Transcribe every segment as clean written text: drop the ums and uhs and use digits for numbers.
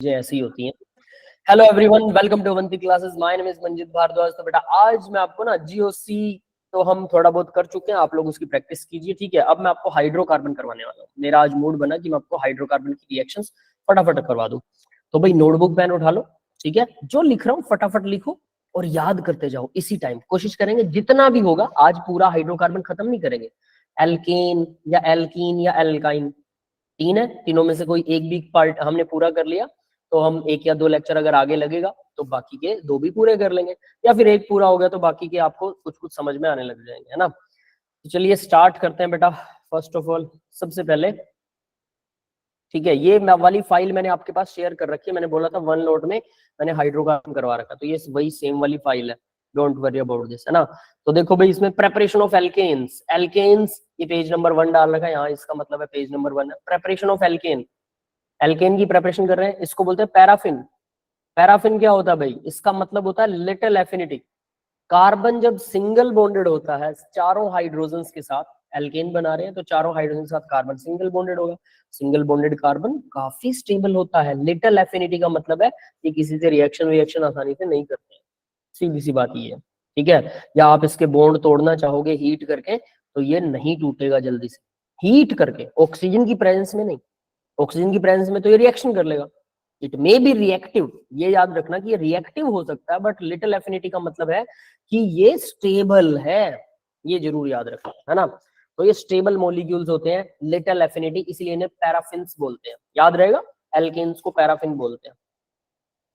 चीजें ऐसी होती हैं। Hello everyone, welcome to Avanti classes. My name is Manjit Bhardwaj. तो बेटा आज मैं आपको ना जीओसी तो हम थोड़ा बहुत कर चुके हैं, आप लोग उसकी प्रैक्टिस कीजिए, ठीक है। अब मैं आपको हाइड्रोकार्बन करवाने वाला हूँ। मेरा आज मूड बना कि मैं आपको हाइड्रोकार्बन की रिएक्शंस फटाफट करवा दूं। तो भाई नोटबुक पेन उठा लो, ठीक है। जो लिख रहा हूँ फटाफट लिखो और याद करते जाओ। इसी टाइम कोशिश करेंगे जितना भी होगा, आज पूरा हाइड्रोकार्बन खत्म नहीं करेंगे। एल्केन या एल्कीन या एल्काइन तीन है, तीनों में से कोई एक भी पार्ट हमने पूरा कर लिया तो हम एक या दो लेक्चर अगर आगे लगेगा तो बाकी के दो भी पूरे कर लेंगे, या फिर एक पूरा हो गया तो बाकी के आपको कुछ कुछ समझ में आने लग जाएंगे, है ना। तो चलिए स्टार्ट करते हैं बेटा। फर्स्ट ऑफ ऑल सबसे पहले, ठीक है, ये वाली फाइल मैंने आपके पास शेयर कर रखी है। मैंने बोला था वन नोट में मैंने हाइड्रोकार्बन करवा रखा, तो ये वही सेम वाली फाइल है। डोंट वरी अबाउट दिस, है ना। तो देखो भाई, इसमें प्रेपरेशन ऑफ एल्केन्स, एल्केन्स ये पेज नंबर 1 डाल रखा है यहाँ, इसका मतलब है पेज नंबर 1 है। प्रेपरेशन ऑफ एल्केन, एल्केन की प्रेपरेशन कर रहे हैं, इसको बोलते हैं पैराफिन। पैराफिन क्या होता है भाई? इसका मतलब होता है लिटिल एफिनिटी। कार्बन जब सिंगल बॉन्डेड होता है चारों हाइड्रोजन के साथ, एल्केन बना रहे हैं तो चारों हाइड्रोजन के साथ कार्बन सिंगल बॉन्डेड होगा। सिंगल बॉन्डेड कार्बन काफी स्टेबल होता है। लिटिल एफिनिटी का मतलब है कि किसी से रिएक्शन आसानी से नहीं करते हैं, सीधी सी बात ये है, ठीक है। या आप इसके बॉन्ड तोड़ना चाहोगे हीट करके तो ये नहीं टूटेगा जल्दी से, हीट करके, ऑक्सीजन की प्रेजेंस में नहीं। ऑक्सीजन की प्रेजेंस में तो ये रिएक्शन कर लेगा। इट मे बी रिएक्टिव, ये याद रखना कि ये रिएक्टिव हो सकता है, बट लिटिल एफिनिटी का मतलब है कि ये स्टेबल है, ये जरूर याद रखना, है ना। तो ये स्टेबल मॉलिक्यूल्स होते हैं, लिटिल एफिनिटी, इसलिए इन्हें पैराफिन्स बोलते हैं। याद रहेगा, एल्केन्स को पैराफिन बोलते हैं।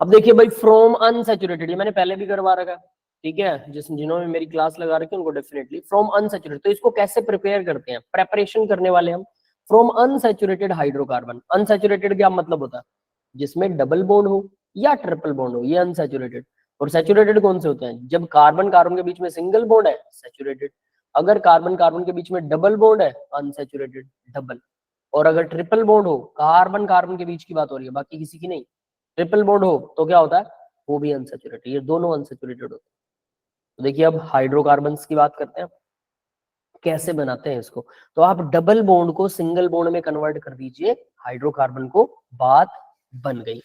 अब देखिए भाई, फ्रॉम अनसैचुरेटेड, ये मैंने पहले भी करवा रखा है, ठीक है। जिन्होंने मेरी क्लास लगा रखी है उनको डेफिनेटली। फ्रॉम अनसैचुरेटेड, तो इसको कैसे प्रिपेयर करते हैं, प्रेपरेशन करने वाले हम फ्रॉम अनसैचुरेटेड हाइड्रोकार्बन। अनसैचुरेटेड क्या मतलब होता है? जिसमें डबल बॉन्ड हो या ट्रिपल बॉन्ड हो, ये अनसैचुरेटेड। और सैचुरेटेड कौन से होते हैं? जब कार्बन कार्बन के बीच में सिंगल बॉन्ड है, सैचुरेटेड। अगर कार्बन कार्बन के बीच में डबल बॉन्ड है, अनसैचुरेटेड, डबल। और अगर ट्रिपल बॉन्ड हो, कार्बन कार्बन के बीच की बात हो रही है, बाकी किसी की नहीं, ट्रिपल बॉन्ड हो तो क्या होता है? वो भी अनसैचुरेटेड। ये दोनों अनसैचुरेटेड होते हैं। तो देखिए अब हाइड्रोकार्बन्स की बात करते हैं, कैसे बनाते हैं इसको। तो आप डबल बॉन्ड को सिंगल बॉन्ड में कन्वर्ट कर दीजिए, हाइड्रोकार्बन को, बात बन गई,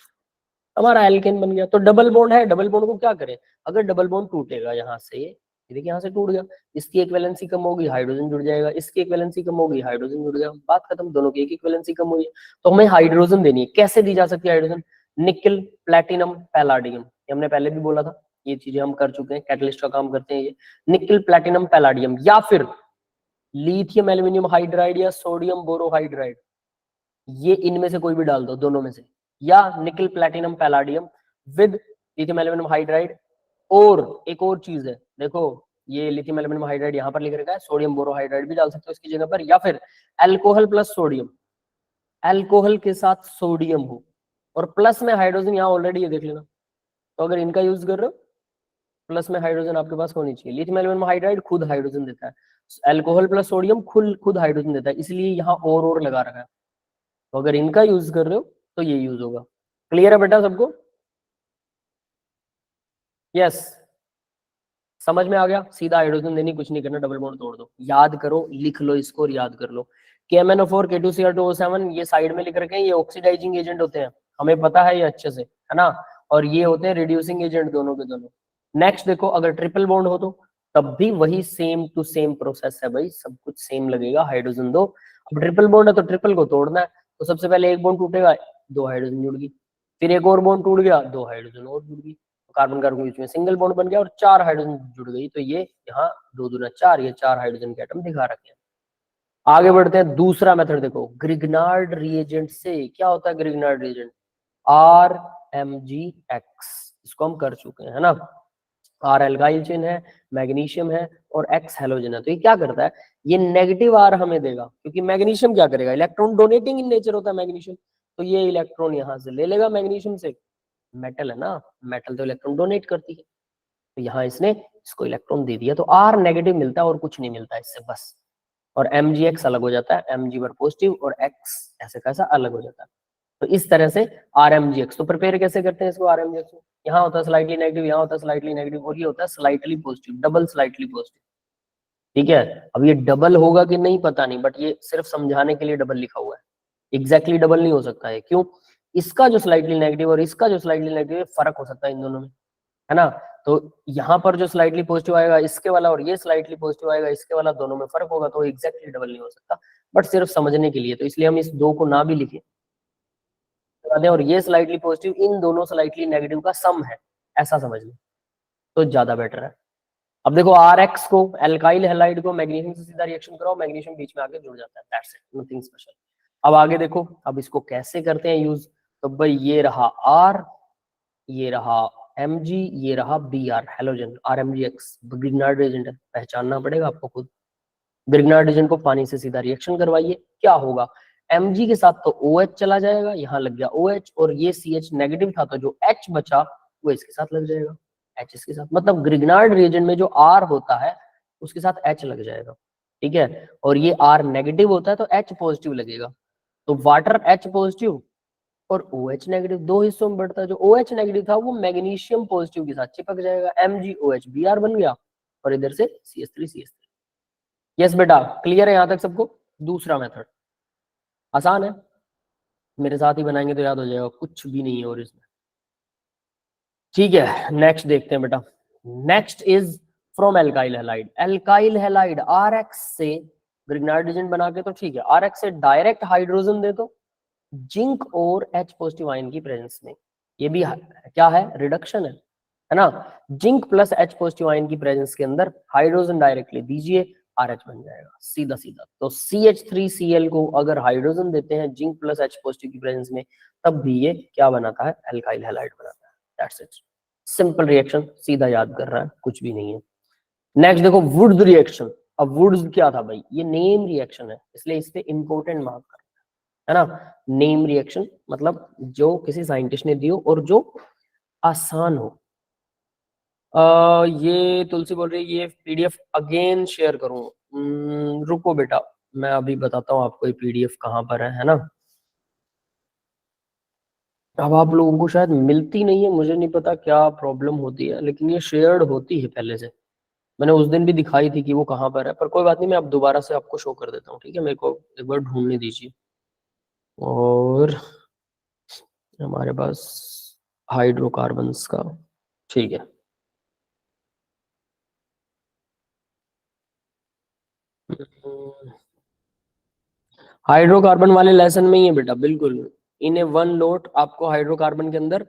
हमारा एल्केन बन गया। तो डबल बॉन्ड है, डबल बॉन्ड को क्या करें? अगर डबल बॉन्ड टूटेगा यहाँ से, ये देखिए यहाँ से टूट गया, इसकी एक वैलेंसी कम होगी, हाइड्रोजन जुड़ जाएगा, इसकी एक वैलेंसी कम होगी, हाइड्रोजन जुड़ गया, बात खत्म। दोनों की एक एक वैलेंसी कम हुई है, तो हमें हाइड्रोजन देनी है। कैसे दी जा सकती है हाइड्रोजन? निकल, प्लेटिनम, पैलाडियम, ये हमने पहले भी बोला था, ये चीजें हम कर चुके हैं, कैटलिस्ट का काम करते हैं ये। निकल, प्लेटिनम, पैलाडियम, या फिर लिथियम एल्यूमिनियम हाइड्राइड या सोडियम बोरोहाइड्राइड, ये इनमें से कोई भी डाल दो, दोनों में से। या निकल, platinum, palladium with lithium aluminium hydride. और एक और चीज है, देखो ये लिथियम एल्यूमिनियम हाइड्राइड यहाँ पर लिख रखा है, सोडियम बोरोहाइड्राइड भी डाल सकते हो इसकी जगह पर। या फिर अल्कोहल प्लस सोडियम, अल्कोहल के साथ सोडियम हो और प्लस में हाइड्रोजन यहाँ ऑलरेडी है, देख लेना। तो अगर इनका यूज कर रहे हो, प्लस में हाइड्रोजन आपके पास होनी चाहिए। लिथियम एल्यूमिनियम हाइड्राइड खुद हाइड्रोजन देता है, अल्कोहल प्लस सोडियम खुद खुद हाइड्रोजन देता है, इसलिए यहाँ और लगा रखा है। तो अगर इनका यूज कर रहे हो तो ये यूज होगा। क्लियर है बेटा सबको? यस, समझ में आ गया। सीधा हाइड्रोजन देनी, कुछ नहीं करना, डबल बॉन्ड तोड़ दो। याद करो, लिख लो इसको और याद कर लो। KMnO4 K2Cr2O7 ये साइड में लिख रखे हैं, ये ऑक्सीडाइजिंग एजेंट होते हैं, हमें पता है ये अच्छे से, है ना। और ये होते हैं रिड्यूसिंग एजेंट, दोनों के दोनों। नेक्स्ट देखो, अगर ट्रिपल बॉन्ड हो तो तब भी वही सेम टू सेम प्रोसेस है भाई, सब कुछ सेम लगेगा, हाइड्रोजन दो। अब ट्रिपल बॉन्ड है तो ट्रिपल को तोड़ना है, तो सबसे पहले एक बॉन्ड टूटेगा, दो हाइड्रोजन जुड़ गई, फिर एक और बॉन्ड टूट गया, दो हाइड्रोजन और जुड़ गई, कार्बन कार्बन के बीच में सिंगल बॉन्ड बन गया और चार हाइड्रोजन जुड़ गई। तो ये यहाँ दो दूना चार, ये चार हाइड्रोजन के एटम दिखा रखे हैं। आगे बढ़ते हैं, दूसरा मेथड देखो, ग्रिग्नार्ड रिएजेंट से। क्या होता है ग्रिग्नार्ड रिएजेंट? RMgX, इसको हम कर चुके हैं, है ना। R एल्गाइल चेन है, मैग्नीशियम है और X हेलोजन है। तो ये क्या करता है? ये नेगेटिव R हमें देगा, क्योंकि मैग्नीशियम क्या करेगा? इलेक्ट्रॉन डोनेटिंग इन नेचर होता है मैग्नीशियम, तो ये इलेक्ट्रॉन यहाँ से ले लेगा मैग्नीशियम से, मेटल है ना, मेटल तो इलेक्ट्रॉन डोनेट करती है, तो यहाँ इसने इसको इलेक्ट्रॉन दे दिया, तो R नेगेटिव मिलता है और कुछ नहीं मिलता इससे, बस। और MgX अलग हो जाता है, Mg पर पॉजिटिव और X ऐसे कैसा अलग हो जाता है। तो इस तरह से RMgX। तो प्रिपेयर कैसे करते हैं इसको RMgX में? यहाँ होता है स्लाइटली नेगेटिव, यहाँ होता है स्लाइटली नेगेटिव, और ये होता है slightly positive, double slightly positive, ठीक है। अब ये डबल होगा कि नहीं पता नहीं, बट ये सिर्फ समझाने के लिए डबल लिखा हुआ है, एग्जैक्टली डबल नहीं हो सकता है। क्यों? इसका जो स्लाइटली नेगेटिव और इसका जो स्लाइटली नेगेटिव, फर्क हो सकता है इन दोनों में, है ना। तो यहाँ पर जो स्लाइटली पॉजिटिव आएगा इसके वाला और ये स्लाइटली पॉजिटिव आएगा इसके वाला, दोनों में फर्क होगा, तो एग्जैक्टली डबल नहीं हो सकता, बट सिर्फ समझने के लिए, तो इसलिए हम इस दो को ना भी लिखे और ये स्लाइटली पॉजिटिव इन दोनों स्लाइटली नेगेटिव का सम है, ऐसा समझ लें तो ज्यादा बेटर है। अब देखो RX को, एल्काइल हैलाइड को मैग्नीशियम से सीधा रिएक्शन कराओ, मैग्नीशियम बीच में आके जुड़ जाता है, दैट्स इट, नथिंग स्पेशल। अब आगे देखो, अब इसको कैसे करते हैं यूज, तो भाई ये रहा R, ये रहा Mg, ये रहा Br, halogen, RMgX Grignard reagent है, पहचानना पड़ेगा आपको खुद। ग्रिग्नार्ड रिएजेंट को पानी से सीधा रिएक्शन करवाइए, क्या होगा, Mg के साथ तो OH चला जाएगा, यहाँ लग गया OH, और ये CH नेगेटिव था तो जो H बचा वो इसके साथ लग जाएगा, H इसके साथ, मतलब ग्रिग्नार्ड रिएजेंट में जो R होता है उसके साथ H लग जाएगा, ठीक है, और ये R नेगेटिव होता है तो H पॉजिटिव लगेगा, तो वाटर H पॉजिटिव और OH नेगेटिव दो हिस्सों में बढ़ता है, जो OH नेगेटिव था वो मैग्नीशियम पॉजिटिव के साथ चिपक जाएगा, MgOH Br बन गया, और इधर से CH3 यस बेटा, क्लियर है यहां तक सबको। दूसरा मेथड आसान है, मेरे साथ ही बनाएंगे तो याद हो जाएगा, कुछ भी नहीं है और इसमें, ठीक है। नेक्स्ट देखते हैं बेटा, next is from alkyl halide, alkyl halide RX से ग्रिग्नार्ड रिएजेंट बना के, तो ठीक है, RX से डायरेक्ट हाइड्रोजन दे दो जिंक और H पॉजिटिव आयन की प्रेजेंस में, ये भी क्या है, रिडक्शन है ना, zinc plus H positive ion की प्रेजेंस के अंदर हाइड्रोजन डायरेक्टली दीजिए, RH बन जाएगा सीधा सीधा। तो CH3Cl को अगर हाइड्रोजन देते हैं जिंक प्लस H पॉजिटिव की प्रेजेंस में, तब भी ये क्या बनाता है, एल्काइल हैलाइड बनाता है, दैट्स इट, सिंपल रिएक्शन, सीधा याद कर रहा है, कुछ भी नहीं है। नेक्स्ट देखो वुड्स रिएक्शन, अब वुड्स क्या था भाई, ये नेम रिएक्शन है, इसलिए इस पे इंपॉर्टेंट मार्क कर, है ना, नेम रिएक्शन मतलब जो किसी साइंटिस्ट ने दियो और जो आसान हो। ये तुलसी बोल रही है ये PDF अगेन शेयर करूं, रुको बेटा, मैं अभी बताता हूँ आपको ये PDF कहाँ पर है ना। अब आप लोगों को शायद मिलती नहीं है, मुझे नहीं पता क्या प्रॉब्लम होती है, लेकिन ये शेयर्ड होती है पहले से, मैंने उस दिन भी दिखाई थी कि वो कहाँ पर है, पर कोई बात नहीं, मैं अब दोबारा से आपको शो कर देता हूँ, ठीक है, मेरे को एक बार ढूंढने दीजिए। और हमारे पास हाइड्रोकार्बन्स का, ठीक है, हाइड्रोकार्बन वाले लेसन में ही है बेटा, बिल्कुल, इन ए वन लोट आपको हाइड्रोकार्बन के अंदर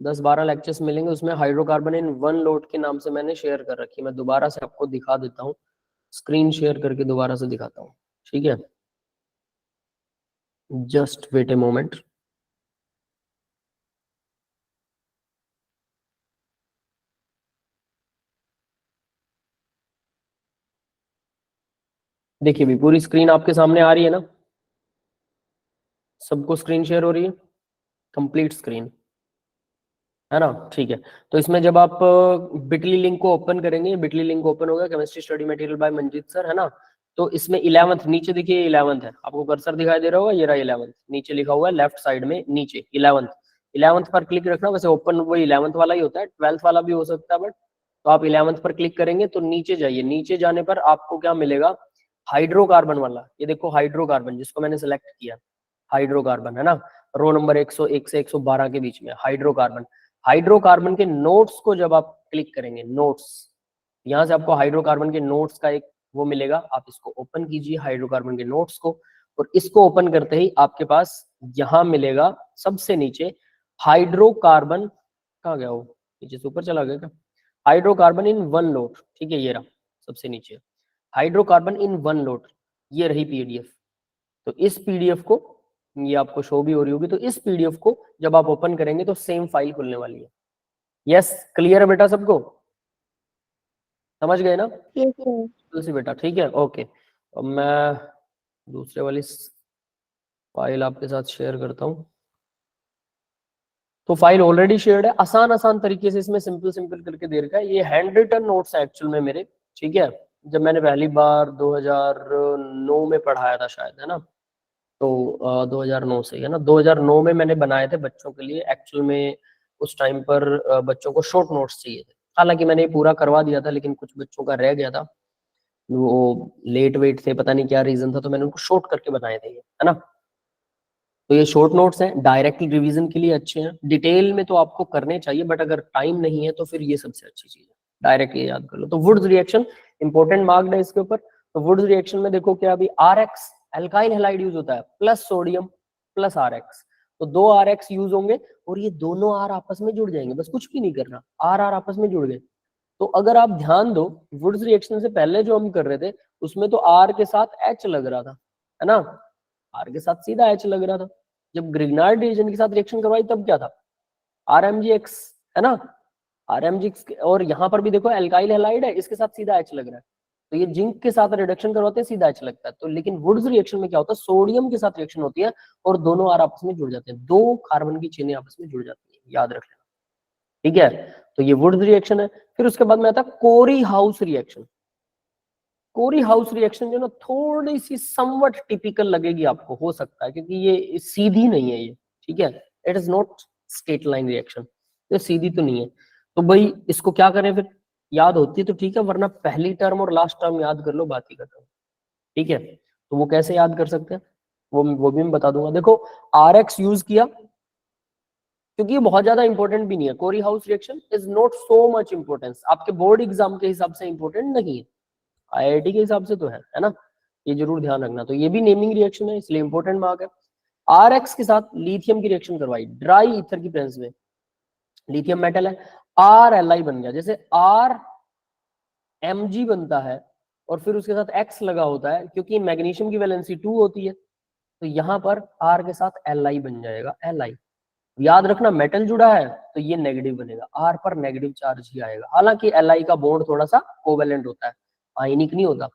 10-12 लेक्चर्स मिलेंगे, उसमें हाइड्रोकार्बन इन वन लोट के नाम से मैंने शेयर कर रखी है, मैं दोबारा से आपको दिखा देता हूँ, स्क्रीन शेयर करके दोबारा से दिखाता हूँ, ठीक है, जस्ट वेट ए मोमेंट। देखिए भी पूरी स्क्रीन आपके सामने आ रही है ना, सबको स्क्रीन शेयर हो रही है, कंप्लीट स्क्रीन, है ना, ठीक है। तो इसमें जब आप बिटली लिंक को ओपन करेंगे, बिटली लिंक ओपन होगा, chemistry study material by Manjeet sir, है ना, तो इसमें 11th नीचे देखिए, 11th है, आपको कर्सर दिखाई दे रहा होगा, ये रहा 11th, नीचे लिखा हुआ है लेफ्ट साइड में नीचे 11th पर क्लिक रखना, वैसे ओपन वो 11th वाला ही होता है, 12th वाला भी हो सकता है, बट तो आप 11th पर क्लिक करेंगे तो नीचे जाइए, नीचे जाने पर आपको क्या मिलेगा, हाइड्रोकार्बन वाला, ये देखो हाइड्रोकार्बन जिसको मैंने सेलेक्ट किया, हाइड्रोकार्बन, है ना, रो नंबर 101 से 112 के बीच में हाइड्रोकार्बन, हाइड्रोकार्बन के नोट्स को जब आप क्लिक करेंगे, नोट्स, यहां से आपको हाइड्रोकार्बन के नोट्स का एक वो मिलेगा, आप इसको ओपन कीजिए हाइड्रोकार्बन के नोट्स को, और इसको ओपन करते ही आपके पास यहां मिलेगा सबसे नीचे हाइड्रोकार्बन, कहाँ गया वो, नीचे से ऊपर चला गया क्या, हाइड्रोकार्बन इन वन लोट, ठीक है, ये रहा सबसे नीचे, हाइड्रोकार्बन इन वन लोट, ये रही PDF। तो इस PDF को, ये आपको शो भी हो रही होगी, तो इस PDF को जब आप ओपन करेंगे तो सेम फाइल खुलने वाली है। यस, क्लियर है बेटा सबको, समझ गए ना, तुलसी बेटा, ठीक है, ओके। अब मैं दूसरे वाली फाइल आपके साथ शेयर करता हूँ, तो फाइल ऑलरेडी शेयर्ड है, आसान आसान तरीके से इसमें सिंपल सिंपल करके दे रखा है, ये हैंड रिटन नोट्स है एक्चुअल में मेरे, ठीक है, जब मैंने पहली बार 2009 में पढ़ाया था शायद, है ना, तो 2009 से, है ना, 2009 में मैंने बनाए थे बच्चों के लिए, एक्चुअल में उस टाइम पर बच्चों को शॉर्ट नोट्स चाहिए थे, हालांकि मैंने ये पूरा करवा दिया था, लेकिन कुछ बच्चों का रह गया था, वो लेट वेट थे, पता नहीं क्या रीजन था, तो मैंने उनको शॉर्ट करके बनाए थे, है ना। तो ये शॉर्ट नोट्स हैं, डायरेक्ट रिवीजन के लिए अच्छे हैं, डिटेल में तो आपको करने चाहिए, बट अगर टाइम नहीं है तो फिर ये सबसे अच्छी चीज है, डायरेक्ट ये याद कर लो। तो वुड्स रिएक्शन इंपॉर्टेंट मार्क्ड है इसके ऊपर। तो वुड्स रिएक्शन में देखो क्या, अभी R X alkyl halide use होता है plus sodium plus R X, तो 2 आर एक्स यूज होंगे और ये दोनों आर आपस में जुड़ जाएंगे, बस कुछ भी नहीं करना, आर आर आपस में जुड़ गए। तो अगर आप ध्यान दो, वुड्स रिएक्शन से पहले जो हम कर रहे थे उसमें तो आर के साथ एच लग रहा था, है ना, आर के साथ सीधा एच लग रहा था। जब ग्रिग्नार्ड रिएजेंट के साथ रिएक्शन करवाई तब क्या था, आर एम जी एक्स, है ना, आर एम जी, और यहाँ पर भी देखो एल्काइल हैलाइड है, इसके साथ सीधा एच लग रहा है, तो ये जिंक के साथ रिडक्शन करवाते हैं सीधा एच लगता है। तो लेकिन वुड्स रिएक्शन में क्या होता है, सोडियम के साथ रिएक्शन होती है और दोनों आर आपस में जुड़ जाते हैं, 2 कार्बन की चेनें आपस में जुड़ जाती है, याद रख लेना, ठीक है। तो ये वुड्स रिएक्शन है। फिर उसके बाद में आता है कोरी हाउस रिएक्शन। कोरी हाउस रिएक्शन जो ना थोड़ी सी समवट टिपिकल लगेगी आपको, हो सकता है, क्योंकि ये सीधी नहीं है ये, ठीक है, it is not straight line reaction, ये सीधी तो नहीं है। तो भाई इसको क्या करें फिर, याद होती है तो ठीक है, वरना पहली टर्म और लास्ट टर्म याद कर लो, बात ही खत्म, ठीक है। तो वो कैसे याद कर सकते हैं, वो भी मैं बता दूंगा। देखो आर एक्स यूज किया, क्योंकि ये बहुत ज्यादा इंपॉर्टेंट भी नहीं है, Corey House reaction is not so much importance, आपके बोर्ड एग्जाम के हिसाब से इंपॉर्टेंट नहीं है, आईआईटी के हिसाब से तो है ना, ये जरूर ध्यान रखना। तो ये भी नेमिंग रिएक्शन है, इसलिए इंपॉर्टेंट मार्क है। आर एक्स के साथ लिथियम की रिएक्शन करवाई ड्राई ईथर की प्रेजेंस में, लिथियम मेटल है, आर एल आई बन गया, जैसे आर एम जी बनता है और फिर उसके साथ एक्स लगा होता है, क्योंकि मैग्नीशियम की वैलेंसी 2 होती है, तो यहाँ पर आर के साथ एल आई बन जाएगा, एल आई। याद रखना मेटल जुड़ा है तो ये नेगेटिव बनेगा, आर पर नेगेटिव चार्ज ही आएगा, हालांकि एल आई का बॉन्ड थोड़ा सा कोवेलेंट होता है, आयनिक नहीं होता,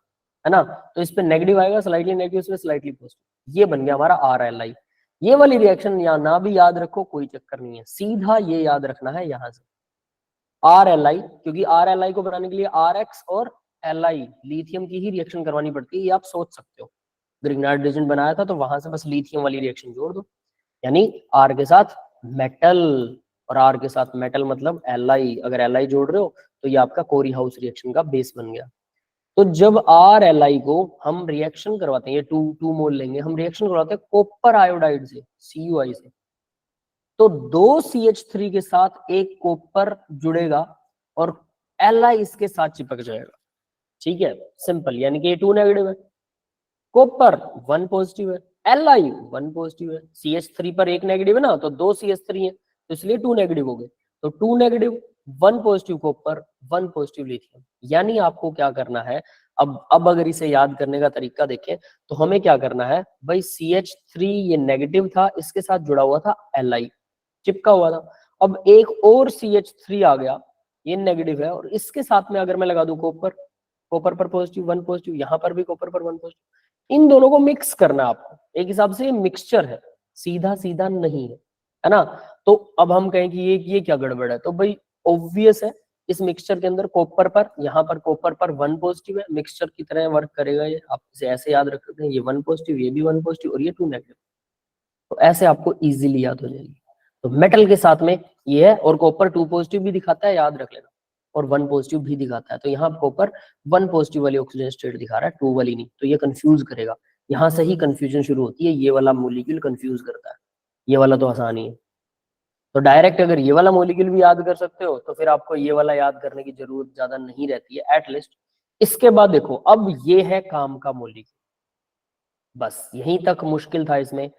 है ना, तो इस पे नेगेटिव आएगा, स्लाइटली नेगेटिव, इसमें स्लाइटली पॉजिटिव, ये बन गया हमारा आर एल आई। ये वाली रिएक्शन या ना भी याद रखो, कोई चक्कर नहीं है, सीधा ये याद रखना है यहाँ से आर एल आई, क्योंकि आर एल आई को बनाने के लिए आर एक्स और एल आई लिथियम की ही रिएक्शन करवानी पड़ती है, ये आप सोच सकते हो। ग्रिग्नार्ड रिएजेंट बनाया था तो वहां से बस लिथियम वाली रिएक्शन जोड़ दो, यानी आर के साथ मेटल, और आर के साथ मेटल मतलब एल आई, अगर एल आई जोड़ रहे हो तो ये आपका कोरी हाउस रिएक्शन का बेस बन गया। तो जब आर एल आई को हम रिएक्शन करवाते हैं, ये 2 मोल लेंगे, हम रिएक्शन करवाते हैं कॉपर आयोडाइड से, CuI से, तो 2 CH3 के साथ एक कॉपर जुड़ेगा और Li इसके साथ चिपक जाएगा, ठीक है, सिंपल, यानी कि ये 2 नेगेटिव है, कॉपर 1 पॉजिटिव है, Li 1 पॉजिटिव है, CH3 पर एक नेगेटिव है ना, तो 2 CH3 है, तो इसलिए 2 नेगेटिव हो गए, तो 2 negative 1 positive copper 1 positive lithium. यानी आपको क्या करना है, अब अगर इसे याद करने का तरीका देखें तो हमें क्या करना है भाई, CH3 ये नेगेटिव था, इसके साथ जुड़ा हुआ था Li, चिपका हुआ था, अब एक और CH3 आ गया, ये नेगेटिव है, और इसके साथ में अगर मैं लगा दूं कॉपर, कॉपर पर पॉजिटिव 1 पॉजिटिव, यहाँ पर भी कॉपर पर 1 पॉजिटिव, इन दोनों को मिक्स करना है आपको, एक हिसाब से ये मिक्सचर है, सीधा सीधा नहीं है ना। तो अब हम कहें कि ये क्या गड़बड़ है, तो भाई ऑब्वियस है, इस मिक्सचर के अंदर कॉपर पर, यहाँ पर कॉपर पर 1 पॉजिटिव है, मिक्सचर की तरह वर्क करेगा ये, आप इसे ऐसे याद रख सकते हैं, ये 1 पॉजिटिव, ये भी 1 पॉजिटिव और ये 2 नेगेटिव, तो ऐसे आपको इजीली याद हो जाएगी। तो मेटल के साथ में ये है, और कॉपर 2 पॉजिटिव भी दिखाता है, याद रख लेना, और 1 पॉजिटिव भी दिखाता है, तो यहाँ कॉपर 1 पॉजिटिव वाली ऑक्सीजन स्टेट दिखा रहा है, 2 वाली नहीं, तो ये कंफ्यूज करेगा, यहाँ से ही कंफ्यूजन शुरू होती है, ये वाला मॉलिक्यूल कंफ्यूज करता है, ये वाला तो आसान ही है। तो डायरेक्ट अगर ये वाला मॉलिक्यूल भी याद कर सकते हो तो फिर आपको ये वाला याद करने की जरूरत ज्यादा नहीं रहती है एटलीस्ट। इसके बाद देखो, अब ये है काम का मॉलिक्यूल, बस यहीं तक मुश्किल था इसमें,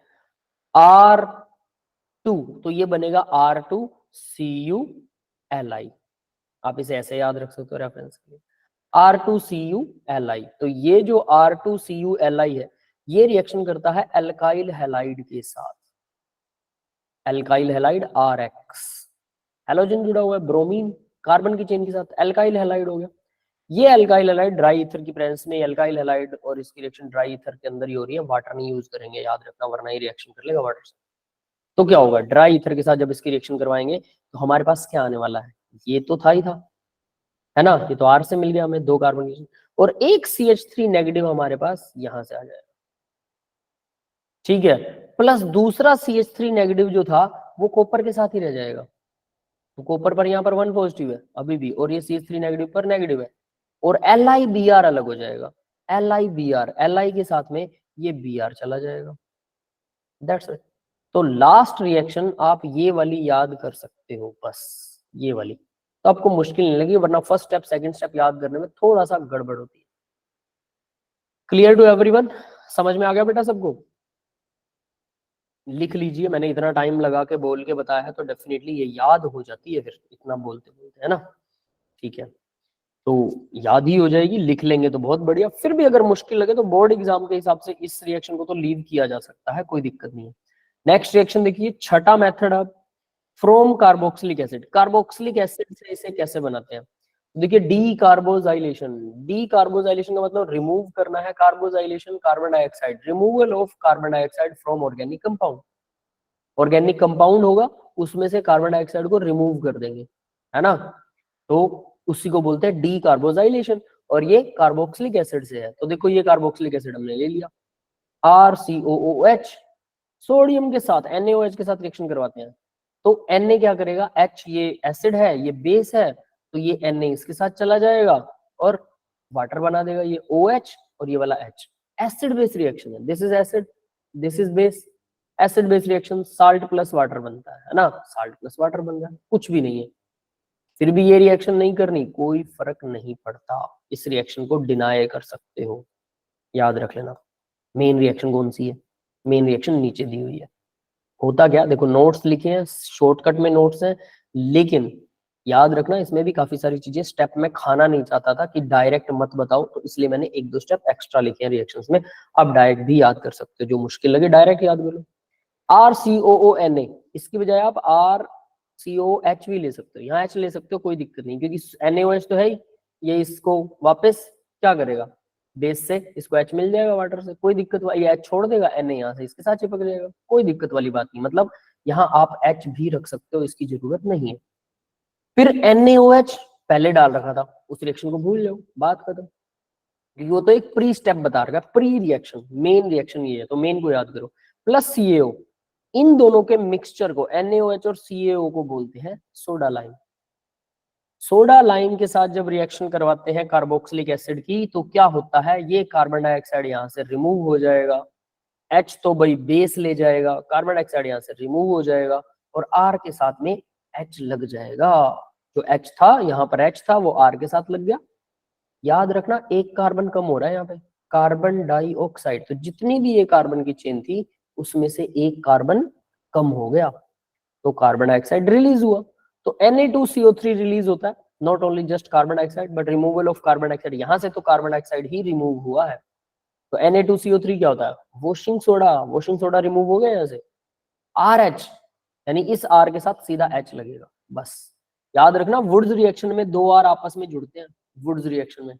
R2, तो ये बनेगा R2CuLi, आप इसे ऐसे याद रख सकते हो रेफरेंस के लिए, R2CuLi। तो ये जो R2CuLi है, ये रिएक्शन करता है एल्काइल हैलाइड के साथ, एल्काइल हैलाइड RX, हेलोजन जुड़ा हुआ है ब्रोमीन कार्बन की चेन के साथ, एल्काइल हैलाइड हो गया। ये एल्काइल हैलाइड ड्राई ईथर की प्रेजेंस में, एल्काइल हैलाइड और इसकी रिएक्शन ड्राई ईथर के अंदर ही हो रही है, वाटर नहीं यूज करेंगे, याद रखना, वरना ये रिएक्शन कर लेगा वाटर से। तो क्या होगा, ड्राई ईथर के साथ जब इसकी रिएक्शन करवाएंगे तो हमारे पास क्या आने वाला है, ये तो था ही था, है ना, ये तो R से मिल गया हमें 2 कार्बन की, और एक CH3 नेगेटिव हमारे पास यहां से आ जाएगा, ठीक है, प्लस दूसरा CH3 नेगेटिव जो था वो कॉपर के साथ ही रह जाएगा, तो कॉपर पर यहाँ पर 1 पॉजिटिव है अभी भी, और ये CH3 नेगेटिव पर नेगेटिव है, और LiBr अलग हो जाएगा, LiBr Li के साथ में ये Br चला जाएगा, दैट्स इट। तो लास्ट रिएक्शन आप ये वाली याद कर सकते हो, बस ये वाली, तो आपको मुश्किल नहीं लगी, वरना फर्स्ट स्टेप सेकंड स्टेप याद करने में थोड़ा सा गड़बड़ होती है। Clear to everyone? समझ में आ गया बेटा सबको? लिख लीजिए, मैंने इतना टाइम लगा के बोल के बताया है तो डेफिनेटली ये याद हो जाती है फिर इतना बोलते बोलते, है ना? ठीक है, तो याद ही हो जाएगी, लिख लेंगे तो बहुत बढ़िया। फिर भी अगर मुश्किल लगे तो बोर्ड एग्जाम के हिसाब से इस रिएक्शन को तो लीव किया जा सकता है, कोई दिक्कत नहीं है। नेक्स्ट रिएक्शन देखिए, छठा मेथड अब, from carboxylic acid. Carboxylic acid से इसे कैसे बनाते हैं? देखिए, डी कार्बोजाइलेशन। डी कार्बोजाइलेशन का मतलब रिमूव करना है carboxylation, carbon dioxide, removal of carbon dioxide from organic compound. Organic compound होगा, उसमें से कार्बन डाइऑक्साइड को रिमूव कर देंगे, है ना? तो उसी को बोलते हैं डी कार्बोजाइलेशन, और ये कार्बोक्सिलिक एसिड से है। तो देखो, ये कार्बोक्सिलिक एसिड हमने ले लिया, RCOOH, सोडियम के साथ NaOH के साथ रिएक्शन करवाते हैं, तो Na क्या करेगा, H ये एसिड है, ये बेस है, तो ये Na इसके साथ चला जाएगा और वाटर बना देगा, ये OH और ये वाला H। एसिड बेस रिएक्शन है, this is acid, this is base, acid base reaction, salt plus water बनता है ना? साल्ट प्लस वाटर बन रहा है, कुछ भी नहीं है। फिर भी ये रिएक्शन नहीं करनी, कोई फर्क नहीं पड़ता, इस रिएक्शन को डिनाई कर सकते हो, याद रख लेना। मेन रिएक्शन कौन सी है? मेन रिएक्शन नीचे दी हुई है। होता क्या, देखो नोट्स लिखे हैं, शॉर्टकट में नोट्स हैं, लेकिन याद रखना इसमें भी काफी सारी चीजें स्टेप में खाना नहीं चाहता था कि डायरेक्ट मत बताओ, तो इसलिए मैंने एक दो स्टेप एक्स्ट्रा लिखे हैं रिएक्शंस में। आप डायरेक्ट भी याद कर सकते हो, जो मुश्किल लगे डायरेक्ट याद कर लो। RCOONA, इसकी बजाय आप RCOH भी ले सकते हो, यहाँ H ले सकते हो, कोई दिक्कत नहीं, क्योंकि NaOH तो है ही, ये इसको वापस क्या करेगा, बेस से इसको H मिल जाएगा वाटर से, कोई दिक्कत वाली, ये H छोड़ देगा, Na यहाँ से इसके साथ चिपक जाएगा, कोई दिक्कत वाली बात नहीं। मतलब यहाँ आप H भी रख सकते हो, इसकी जरूरत नहीं है। फिर NaOH पहले डाल रखा था, उस रिएक्शन को भूल जाओ, बात खत्म, क्योंकि वो तो एक प्री स्टेप बता रखा है, प्री रिएक्शन। मेन रिएक्शन ये है, तो मेन को याद करो, प्लस CaO, इन दोनों के मिक्सचर को, NaOH और CaO को बोलते हैं सोडा लाइम। सोडा लाइम के साथ जब रिएक्शन करवाते हैं कार्बोक्सिलिक एसिड की, तो क्या होता है, ये कार्बन डाइऑक्साइड यहाँ से रिमूव हो जाएगा, H तो भाई बेस ले जाएगा, कार्बन डाइऑक्साइड यहाँ से रिमूव हो जाएगा, और R के साथ में H लग जाएगा। जो H था, यहाँ पर H था, वो R के साथ लग गया। याद रखना, एक कार्बन कम हो रहा है यहाँ पे, कार्बन डाइऑक्साइड, तो जितनी भी ये कार्बन की चेन थी उसमें से एक कार्बन कम हो गया, तो कार्बन डाइऑक्साइड रिलीज हुआ। तो Na2CO3 रिलीज होता है, not only just carbon dioxide but removal of carbon dioxide, यहाँ से तो कार्बन डाइऑक्साइड ही रिमूव हुआ है। तो Na2CO3 क्या होता है, washing soda, washing soda remove हो गया यहाँ से, RH, यानी इस R के साथ सीधा H लगेगा, बस। याद रखना, वुड्स रिएक्शन में दो R आपस में जुड़ते हैं, वुड्स रिएक्शन में,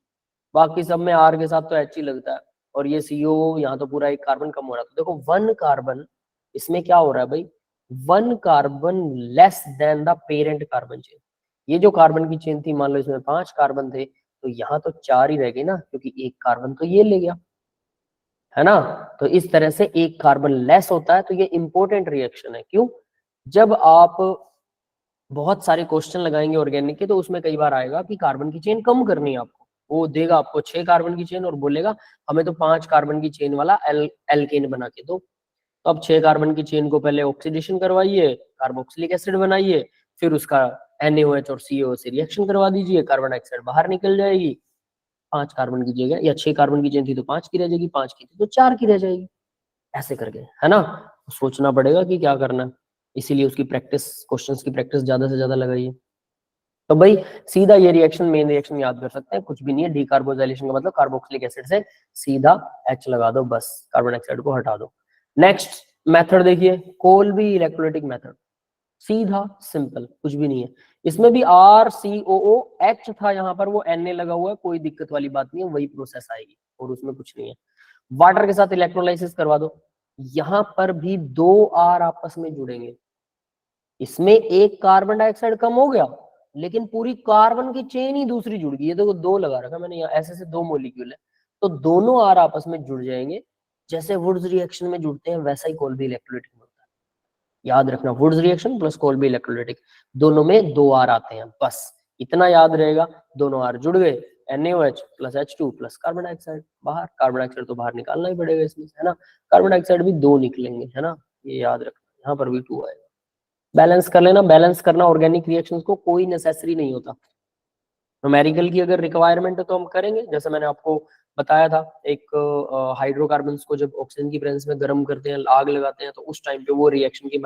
बाकी सब में R के साथ तो H ही लगता है, और ये CO, यहाँ तो पूरा एक कार्बन कम हो रहा है। तो देखो, वन कार्बन इसमें क्या हो रहा है भाई, one carbon less than the parent carbon chain. ये जो कार्बन की चेन थी, मान लो इसमें 5 कार्बन थे, तो यहाँ तो 4 ही रह गए ना, क्योंकि एक कार्बन तो ये ले गया, है ना? तो इस तरह से एक कार्बन लेस होता है, तो ये इंपॉर्टेंट रिएक्शन है। क्यों? जब आप बहुत सारे क्वेश्चन लगाएंगे ऑर्गेनिक के, तो उसमें कई बार आएगा कि कार्बन की चेन कम करनी है आपको, वो देगा आपको 6 कार्बन की चेन और बोलेगा हमें तो 5 कार्बन की चेन वाला एल्केन बना के दो। तो अब 6 कार्बन की चेन को पहले ऑक्सीडेशन करवाइए, कार्बोक्सिलिक एसिड बनाइए, फिर उसका NaOH और CaO से रिएक्शन करवा दीजिए, कार्बन डाइऑक्साइड बाहर निकल जाएगी, 5 कार्बन की जगह, या 6 कार्बन की चेन थी तो 5 की रह जाएगी, 5 की थी तो 4 की रह जाएगी, ऐसे करके, है ना? सोचना पड़ेगा कि क्या करना है, इसीलिए उसकी प्रैक्टिस, क्वेश्चंस की प्रैक्टिस ज्यादा से ज्यादा लगाइए। तो भाई सीधा ये रिएक्शन, मेन रिएक्शन याद कर सकते हैं, कुछ भी नहीं है, डीकार्बोजाइलेशन का मतलब कार्बोक्सिलिक एसिड से सीधा H लगा दो, बस कार्बन डाइऑक्साइड को हटा दो। नेक्स्ट मेथड देखिए, कोल्बी इलेक्ट्रोलाइटिक मेथड, सीधा सिंपल, कुछ भी नहीं है। इसमें भी RCOOH था, यहाँ पर वो Na लगा हुआ है, कोई दिक्कत वाली बात नहीं है, वही प्रोसेस आएगी और उसमें कुछ नहीं है। वाटर के साथ इलेक्ट्रोलाइसिस करवा दो, यहाँ पर भी 2 R आपस में जुड़ेंगे, इसमें एक कार्बन डाइऑक्साइड कम हो गया, लेकिन पूरी कार्बन की चेन ही दूसरी जुड़ गई। ये देखो 2 लगा रखा मैंने यहाँ, ऐसे से 2 मॉलिक्यूल है, तो दोनों R आपस में जुड़ जाएंगे, जैसे वुड्स रिएक्शन में जुड़ते हैं वैसा ही कोल्बी इलेक्ट्रोलाइटिक में होता है। याद रखना, वुड्स रिएक्शन प्लस कोल्बी इलेक्ट्रोलाइटिक, दोनों में 2 R आते हैं, बस इतना याद रहेगा। दोनों R जुड़ गए, NaOH plus H2 plus carbon dioxide, बाहर कार्बन डाइऑक्साइड तो बाहर निकालना ही पड़ेगा इसमें, है ना? कार्बन डाइऑक्साइड भी 2 निकलेंगे, है ना? ये याद रखना, यहाँ पर भी 2 आएगा। बैलेंस कर लेना। बैलेंस करना ऑर्गेनिक रिएक्शंस को कोई नेसेसरी नहीं होता। न्यूमेरिकल की अगर रिक्वायरमेंट है तो हम करेंगे, जैसे मैंने आपको बताया था, एक हाइड्रोकार्बन्स को जब ऑक्सीजन की प्रेजेंस में गर्म करते हैं, आग लगाते हैं, तो उस टाइम पे वो रिएक्शन की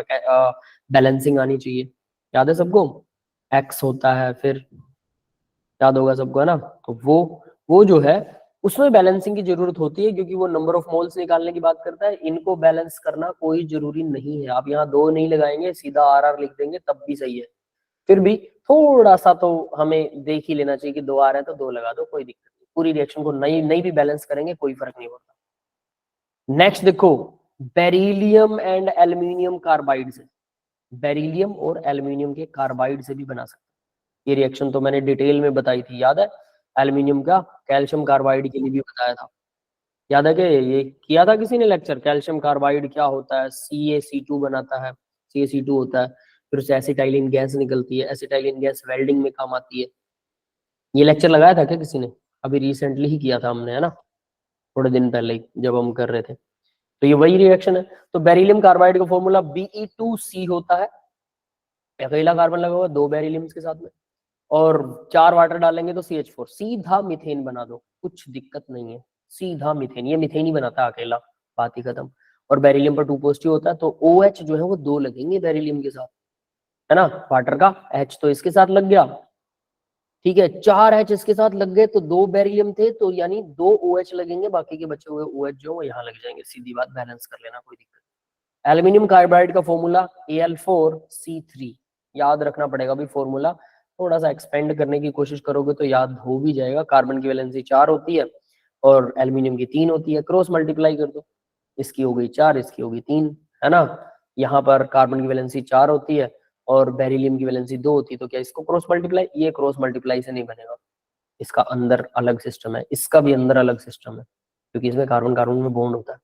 बैलेंसिंग आनी चाहिए। याद है सबको? एक्स होता है, फिर याद होगा सबको, है ना? तो वो जो है उसमें बैलेंसिंग की जरूरत होती है, क्योंकि वो नंबर ऑफ मोल्स निकालने की बात करता है। इनको बैलेंस करना कोई जरूरी नहीं है। आप यहाँ 2 नहीं लगाएंगे, सीधा RR लिख देंगे तब भी सही है। फिर भी थोड़ा सा तो हमें देख ही लेना चाहिए कि 2 आ रहे हैं तो 2 लगा दो, कोई दिक्कत नहीं। पूरी रिएक्शन को नहीं भी बैलेंस करेंगे कोई फर्क नहीं पड़ता। नेक्स्ट देखो, बेरिलियम एंड एल्यूमिनियम कार्बाइड से, बेरिलियम और एल्यूमिनियम के कार्बाइड से भी बना सकते हैं। ये रिएक्शन तो मैंने डिटेल में बताई थी, याद है? एल्यूमिनियम का कैल्शियम कार्बाइड के लिए भी बताया था। याद है कि ये किया था किसी ने लेक्चर? कैल्शियम कार्बाइड क्या होता है, CaC2 बनाता है, CaC2 होता है, फिर उससे एसिटाइलिन गैस निकलती है। एसिटाइलिन गैस वेल्डिंग में काम आती है। ये लेक्चर लगाया था क्या किसी ने? अभी रिसेंटली ही किया था हमने, है ना, थोड़े दिन पहले ही जब हम कर रहे थे। तो ये वही रिएक्शन है। तो बेरिलियम कार्बाइड का फॉर्मूला Be2C होता है। अकेला कार्बन लगा हुआ 2 बेरिलियम्स के साथ में, और 4 वाटर डालेंगे तो CH4, सीधा मीथेन बना दो, कुछ दिक्कत नहीं है। सीधा मीथेन, ये मीथेन ही बनाता है अकेला, बात ही खत्म। और बेरिलियम पर 2 पॉजिटिव होता है, तो OH जो है वो 2 लगेंगे बेरिलियम के साथ, है ना? वाटर का H तो इसके साथ लग गया, ठीक है। 4 H इसके साथ लग गए, तो 2 बेरिलियम थे, तो यानी 2 OH लगेंगे, बाकी के बचे हुए OH जो वो यहाँ लग जाएंगे। सीधी बात, बैलेंस कर लेना, कोई दिक्कत। एल्यूमिनियम कार्बाइड का फॉर्मूला Al4C3, याद रखना पड़ेगा भाई फॉर्मूला। थोड़ा सा एक्सपेंड करने की कोशिश करोगे तो याद हो भी जाएगा। कार्बन की वैलेंसी 4 होती है और एल्यूमिनियम की 3 होती है, क्रॉस मल्टीप्लाई कर दो, इसकी हो गई 4, इसकी हो गई 3, है ना? यहाँ पर कार्बन की वैलेंसी 4 होती है और बेरिलियम की वैलेंसी 2 होती है, तो क्या इसको क्रॉस मल्टीप्लाई? ये क्रॉस मल्टीप्लाई से नहीं बनेगा, इसका अंदर अलग सिस्टम है, इसका भी अंदर अलग सिस्टम है, क्योंकि इसमें कार्बन कार्बन में बॉन्ड होता है,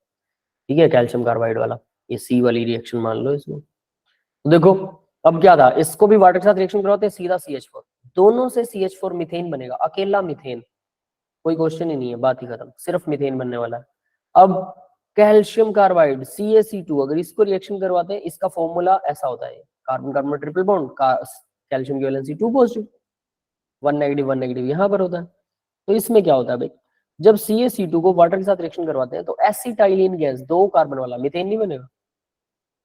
ठीक है, कैल्शियम कार्बाइड वाला। ये C वाली रिएक्शन मान लो इसमें। तो देखो, अब क्या था, इसको भी वाटर के साथ रिएक्शन करवाते हैं, सीधा CH4, दोनों से CH4 मीथेन बनेगा, अकेला मीथेन, कोई क्वेश्चन ही नहीं है, बात ही खत्म, सिर्फ मीथेन बनने वाला है। अब कैल्शियम कार्बाइड CaC2, अगर इसको रिएक्शन करवाते हैं, इसका फॉर्मूला ऐसा होता है, कार्बन कार्बन में ट्रिपल बॉन्ड, कैल्शियम की वैलेंसी 2 पॉजिटिव, 1 नेगेटिव 1 नेगेटिव यहाँ पर होता है। तो इसमें क्या होता है भाई, जब CaC2 को वाटर के साथ रिएक्शन करवाते हैं तो एसिटाइलिन गैस, 2 कार्बन वाला, मीथेन नहीं बनेगा,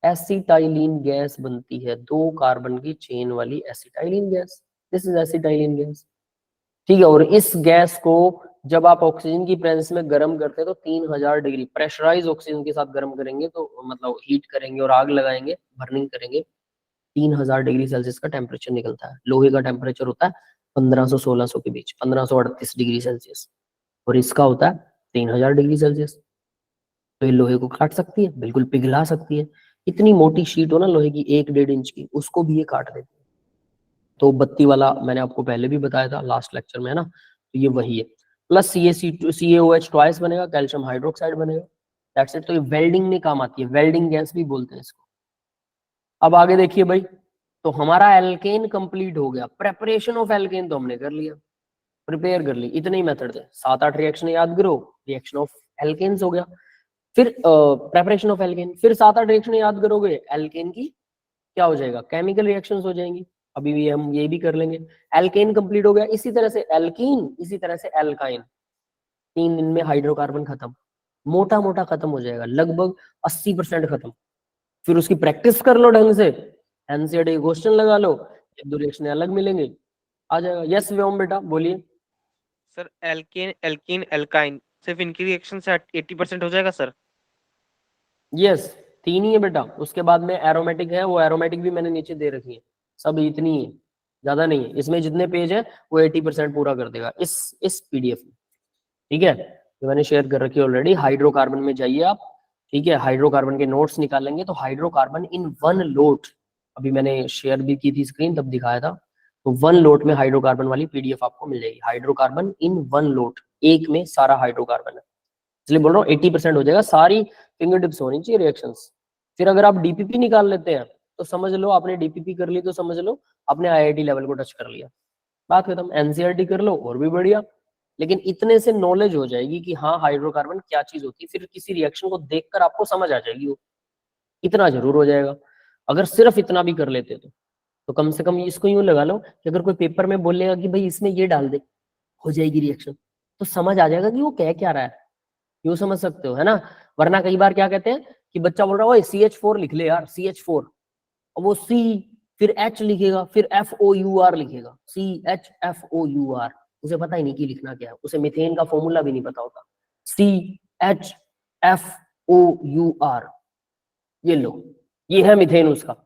एसिटाइलिन गैस बनती है, 2 कार्बन की चेन वाली acetylene gas, this is acetylene gas, ठीक है। और इस गैस को जब आप ऑक्सीजन की प्रेजेंस में गर्म करते हैं तो 3000 डिग्री प्रेशराइज ऑक्सीजन के साथ गर्म करेंगे, तो मतलब हीट करेंगे और आग लगाएंगे, बर्निंग करेंगे, 3000 डिग्री सेल्सियस का टेम्परेचर निकलता है। लोहे का टेम्परेचर होता है 1500-1600 के बीच, 1538 डिग्री सेल्सियस, और इसका होता है 3000 डिग्री सेल्सियस। तो ये लोहे को काट सकती है, बिल्कुल पिघला सकती है। इतनी मोटी शीट हो ना लोहे की, 1-1.5 इंच की, उसको भी ये काट देती है। तो बत्ती वाला मैंने आपको पहले भी बताया था लास्ट लेक्चर में, है ना? तो ये वही है। प्लस CaCO2 ट्वाइस बनेगा, कैल्शियम हाइड्रोक्साइड बनेगा, दैट्स इट। तो ये वेल्डिंग में काम आती है, वेल्डिंग गैस भी बोलते हैं इसको। अब आगे देखिए भाई, तो हमारा एल्केन कंप्लीट हो गया, प्रेपरेशन ऑफ एल्केन तो हमने कर लिया, प्रिपेयर कर ली, इतने ही मेथड थे, 7-8 रिएक्शन याद करो, रिएक्शन ऑफ एल्केन्स हो गया। फिर प्रेपरेशन ऑफ एल्केन, फिर 7-8 रिएक्शन याद करोगे, एल्केन की क्या हो जाएगा, केमिकल रिएक्शंस हो जाएंगी। अभी भी हम ये भी कर लेंगे। एल्केन कंप्लीट हो गया, इसी तरह से एल्कीन, इसी तरह से एल्काइन, 3 दिन में हाइड्रोकार्बन खत्म, मोटा मोटा खत्म हो जाएगा, लगभग 80% खत्म। फिर उसकी प्रैक्टिस कर लो ढंग से, एनसीईआरटी क्वेश्चन लगा लो, 1-2 रिएक्शन अलग मिलेंगे, आ जाएगा। यस व्योम बेटा बोलिए। सर एल्केन एल्कीन एल्काइन सिर्फ इनकी रिएक्शन से 80% हो जाएगा सर? यस, 3 ही है बेटा, उसके बाद में एरोमेटिक है, वो एरोमेटिक भी मैंने नीचे दे रखी है, सब इतनी है, ज्यादा नहीं है। इसमें जितने पेज है वो 80% पूरा कर देगा इस PDF में, ठीक है? तो मैंने शेयर कर रखी है ऑलरेडी। हाइड्रोकार्बन में जाइए आप, ठीक है, हाइड्रोकार्बन के नोट्स निकालेंगे तो हाइड्रोकार्बन इन 1 लोट, अभी मैंने शेयर भी की थी स्क्रीन तब दिखाया था, तो 1 लोट में हाइड्रोकार्बन वाली PDF आपको मिल जाएगी। हाइड्रोकार्बन इन 1 लोट, एक में सारा हाइड्रोकार्बन है, इसलिए बोल रहा हूँ 80% हो जाएगा, सारी फिंगर टिप्स होनी चाहिए रिएक्शंस। फिर अगर आप DPP निकाल लेते हैं तो समझ लो आपने DPP कर ली, तो समझ लो आपने IIT लेवल को टच कर लिया, बात खत्म। NCERT कर लो और भी बढ़िया, लेकिन इतने से नॉलेज हो जाएगी कि हाँ हाइड्रोकार्बन क्या चीज होती है, फिर किसी रिएक्शन को देखकर आपको समझ आ जाएगी वो, इतना जरूर हो जाएगा। अगर सिर्फ इतना भी कर लेते तो कम से कम इसको यूं लगा लो कि अगर कोई पेपर में बोलेगा कि भाई इसमें ये डाल दे, हो जाएगी रिएक्शन, तो समझ आ जाएगा कि वो कह क्या रहा है, यूं समझ सकते हो, है ना। वरना कई बार क्या कहते हैं कि बच्चा बोल रहा है CH4 लिख ले यार, CH4, और वो C फिर H लिखेगा, फिर FOUR लिखेगा, CHFOUR, उसे पता ही नहीं कि लिखना क्या है, उसे मीथेन का फॉर्मूला भी नहीं पता होता, CHFOUR, ये लो, ये है मीथेन उसका,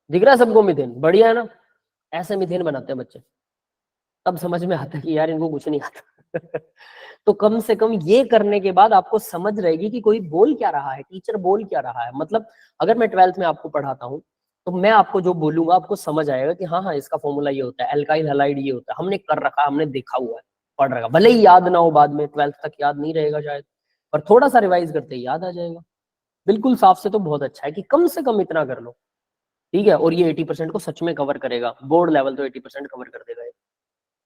दिख रहा है सबको मीथेन, बढ़िया है ना। ऐसे मीथेन बनाते हैं बच्चे, तब समझ में आता है कि यार इनको कुछ नहीं आता। तो कम से कम ये करने के बाद आपको समझ रहेगी कि कोई बोल क्या रहा है, टीचर बोल क्या रहा है। मतलब अगर मैं 12th में आपको पढ़ाता हूँ तो मैं आपको जो बोलूंगा आपको समझ आएगा कि हाँ हाँ इसका फॉर्मूला ये होता है, एल्काइल हैलाइड ये होता है, हमने कर रखा है, हमने देखा हुआ है, पढ़ रखा, भले ही याद ना हो बाद में, 12th तक याद नहीं रहेगा शायद, पर थोड़ा सा रिवाइज करते ही याद आ जाएगा। बिल्कुल साफ से तो बहुत अच्छा है कि कम से कम इतना कर लो, ठीक है। और ये 80% को सच में कवर करेगा, बोर्ड लेवल तो 80% कवर कर देगा।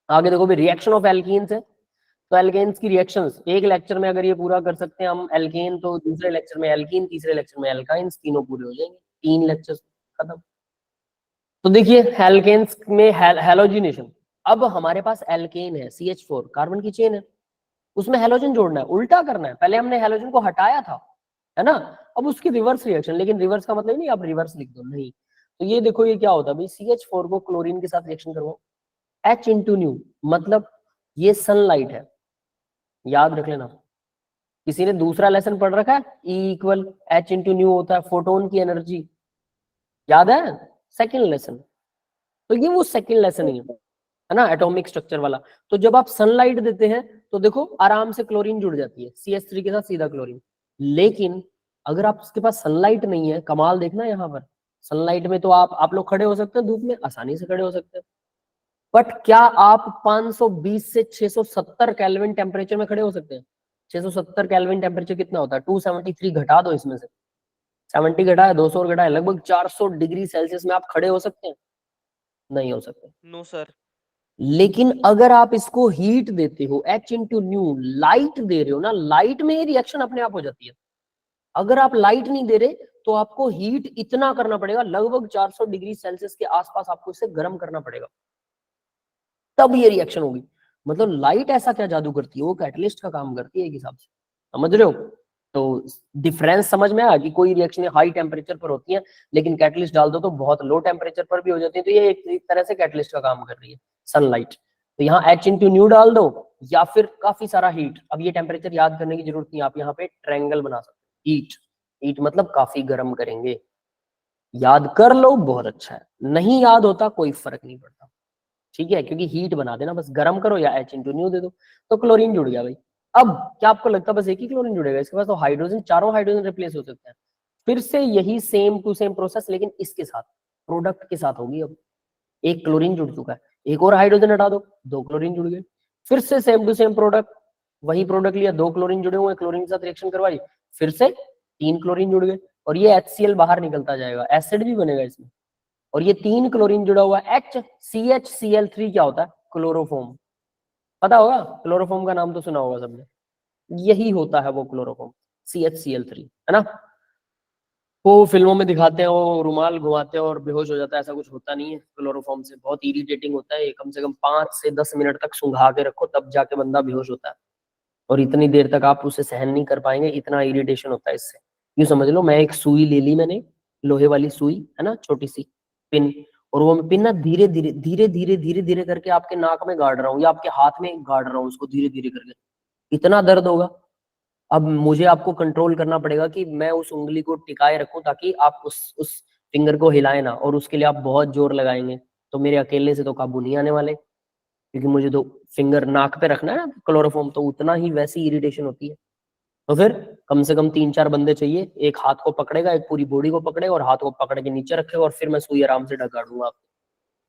आगे देखो भी रिएक्शन ऑफ एल्कीन्स है, तो एल्केन्स की रिएक्शंस एक लेक्चर में अगर ये पूरा कर सकते हैं हम एल्केन, तो दूसरे लेक्चर में एल्कीन, तीसरे लेक्चर में एल्काइंस, तीनों पूरे हो जाएंगे, 3 लेक्चर खत्म। तो देखिए एल्केन्स में हैलोजिनेशन, अब हमारे पास एल्केन है CH4 कार्बन की चेन है, उसमें हैलोजन जोड़ना है, उल्टा करना है, पहले हमने हैलोजन को हटाया था, है ना, अब उसकी रिवर्स रिएक्शन, लेकिन रिवर्स का मतलब नहीं आप रिवर्स लिख दो, नहीं। तो ये देखो ये क्या होता है भाई, CH4 को क्लोरीन के साथ रिएक्शन करवाओ, H इंटू न्यू, मतलब ये सनलाइट है, याद रख लेना। किसी ने दूसरा लेसन पढ़ रखा है, E equal H into new होता है फोटोन की एनर्जी, याद है, सेकेंड लेसन। तो ये वो सेकेंड लेसन ही है ना, एटॉमिक स्ट्रक्चर वाला। तो जब आप सनलाइट देते हैं तो देखो आराम से क्लोरीन जुड़ जाती है, CH3 के साथ सीधा क्लोरीन। लेकिन अगर आप उसके पास सनलाइट नहीं है, कमाल देखना यहाँ पर, सनलाइट में तो आप लोग खड़े हो सकते हैं धूप में, आसानी से खड़े हो सकते हैं, बट क्या आप 520 से 670 केल्विन टेम्परेचर में खड़े हो सकते हैं? 670 केल्विन टेम्परेचर कितना होता है, 273 घटा दो इसमें से, 70 घटाए 200 घटाए, लगभग 400 डिग्री सेल्सियस में आप खड़े हो सकते हैं? नहीं हो सकते। No sir. लेकिन अगर आप इसको हीट देते हो, H इंटू न्यू, लाइट दे रहे हो ना, लाइट में ये रिएक्शन अपने आप हो जाती है। अगर आप लाइट नहीं दे रहे तो आपको हीट इतना करना पड़ेगा, लगभग 400 डिग्री सेल्सियस के आसपास आपको इसे गर्म करना पड़ेगा, तब ये रिएक्शन होगी। मतलब लाइट ऐसा क्या जादू करती है, वो कैटलिस्ट का काम करती है एक हिसाब से, समझ रहे हो। तो डिफरेंस समझ में आया कि कोई रिएक्शन हाई टेम्परेचर पर होती है, लेकिन कैटलिस्ट डाल दो तो बहुत लो टेम्परेचर पर भी हो जाती है, तो ये एक तरह से कैटलिस्ट का काम कर रही है सनलाइट। तो यहाँ H इंटू न्यू डाल दो या फिर काफी सारा हीट। अब ये टेम्परेचर याद करने की जरूरत नहीं, आप यहाँ पे ट्रायंगल बना सकते हो, हीट, हीट मतलब काफी गर्म करेंगे, याद कर लो बहुत अच्छा है, नहीं याद होता कोई फर्क नहीं पड़ता, ठीक है, क्योंकि हीट बना देना, बस गर्म करो या H इंटू न्यू दे दो, तो क्लोरीन जुड़ गया भाई। अब क्या आपको लगता है बस एक ही क्लोरीन जुड़ेगा? इसके पास तो हाइड्रोजन, चारों हाइड्रोजन रिप्लेस हो सकते हैं। फिर से यही सेम टू सेम प्रोसेस, लेकिन इसके साथ, प्रोडक्ट के साथ होगी। अब एक क्लोरीन जुड़ चुका है, एक और हाइड्रोजन हटा दो, 2 क्लोरीन जुड़ गए, फिर से सेम टू सेम प्रोडक्ट, वही प्रोडक्ट लिया, 2 क्लोरीन जुड़े हुए, क्लोरीन के साथ रिएक्शन करवाई, फिर से 3 क्लोरीन जुड़ गए, और ये HCl बाहर निकलता जाएगा, एसिड भी बनेगा इसमें। और ये 3 क्लोरीन जुड़ा हुआ HCHCl3 क्या होता है? क्लोरोफॉर्म, पता होगा, क्लोरोफॉर्म का नाम तो सुना होगा सबने, यही होता है वो क्लोरोफॉर्म, CHCl3, है ना। वो फिल्मों में दिखाते हैं, वो रुमाल घुमाते हैं और बेहोश हो जाता है, ऐसा कुछ होता नहीं है क्लोरोफॉर्म से, बहुत इरिटेटिंग होता है, कम से कम 5 से 10 मिनट तक सुंघा के रखो तब जाके बंदा बेहोश होता है, और इतनी देर तक आप उसे सहन नहीं कर पाएंगे, इतना इरिटेशन होता है इससे। यूं समझ लो, मैं एक सुई ले ली मैंने, लोहे वाली सुई है ना, छोटी सी पिन, और वो मैं पिन ना धीरे धीरे धीरे धीरे धीरे धीरे करके आपके नाक में गाड़ रहा हूँ या आपके हाथ में गाड़ रहा हूँ उसको धीरे धीरे करके, इतना दर्द होगा। अब मुझे आपको कंट्रोल करना पड़ेगा कि मैं उस उंगली को टिकाए रखूं ताकि आप उस फिंगर को हिलाए ना, और उसके लिए आप बहुत जोर लगाएंगे, तो मेरे अकेले से तो काबू नहीं आने वाले, क्योंकि मुझे तो फिंगर नाक पे रखना है ना क्लोरोफॉर्म, तो उतना ही वैसी इरिटेशन होती है। तो फिर कम से कम 3-4 बंदे चाहिए, एक हाथ को पकड़ेगा, एक पूरी बॉडी को पकड़ेगा, और हाथ को पकड़ के नीचे रखेगा, और फिर मैं सुई आराम से ढका दूंगा आपको,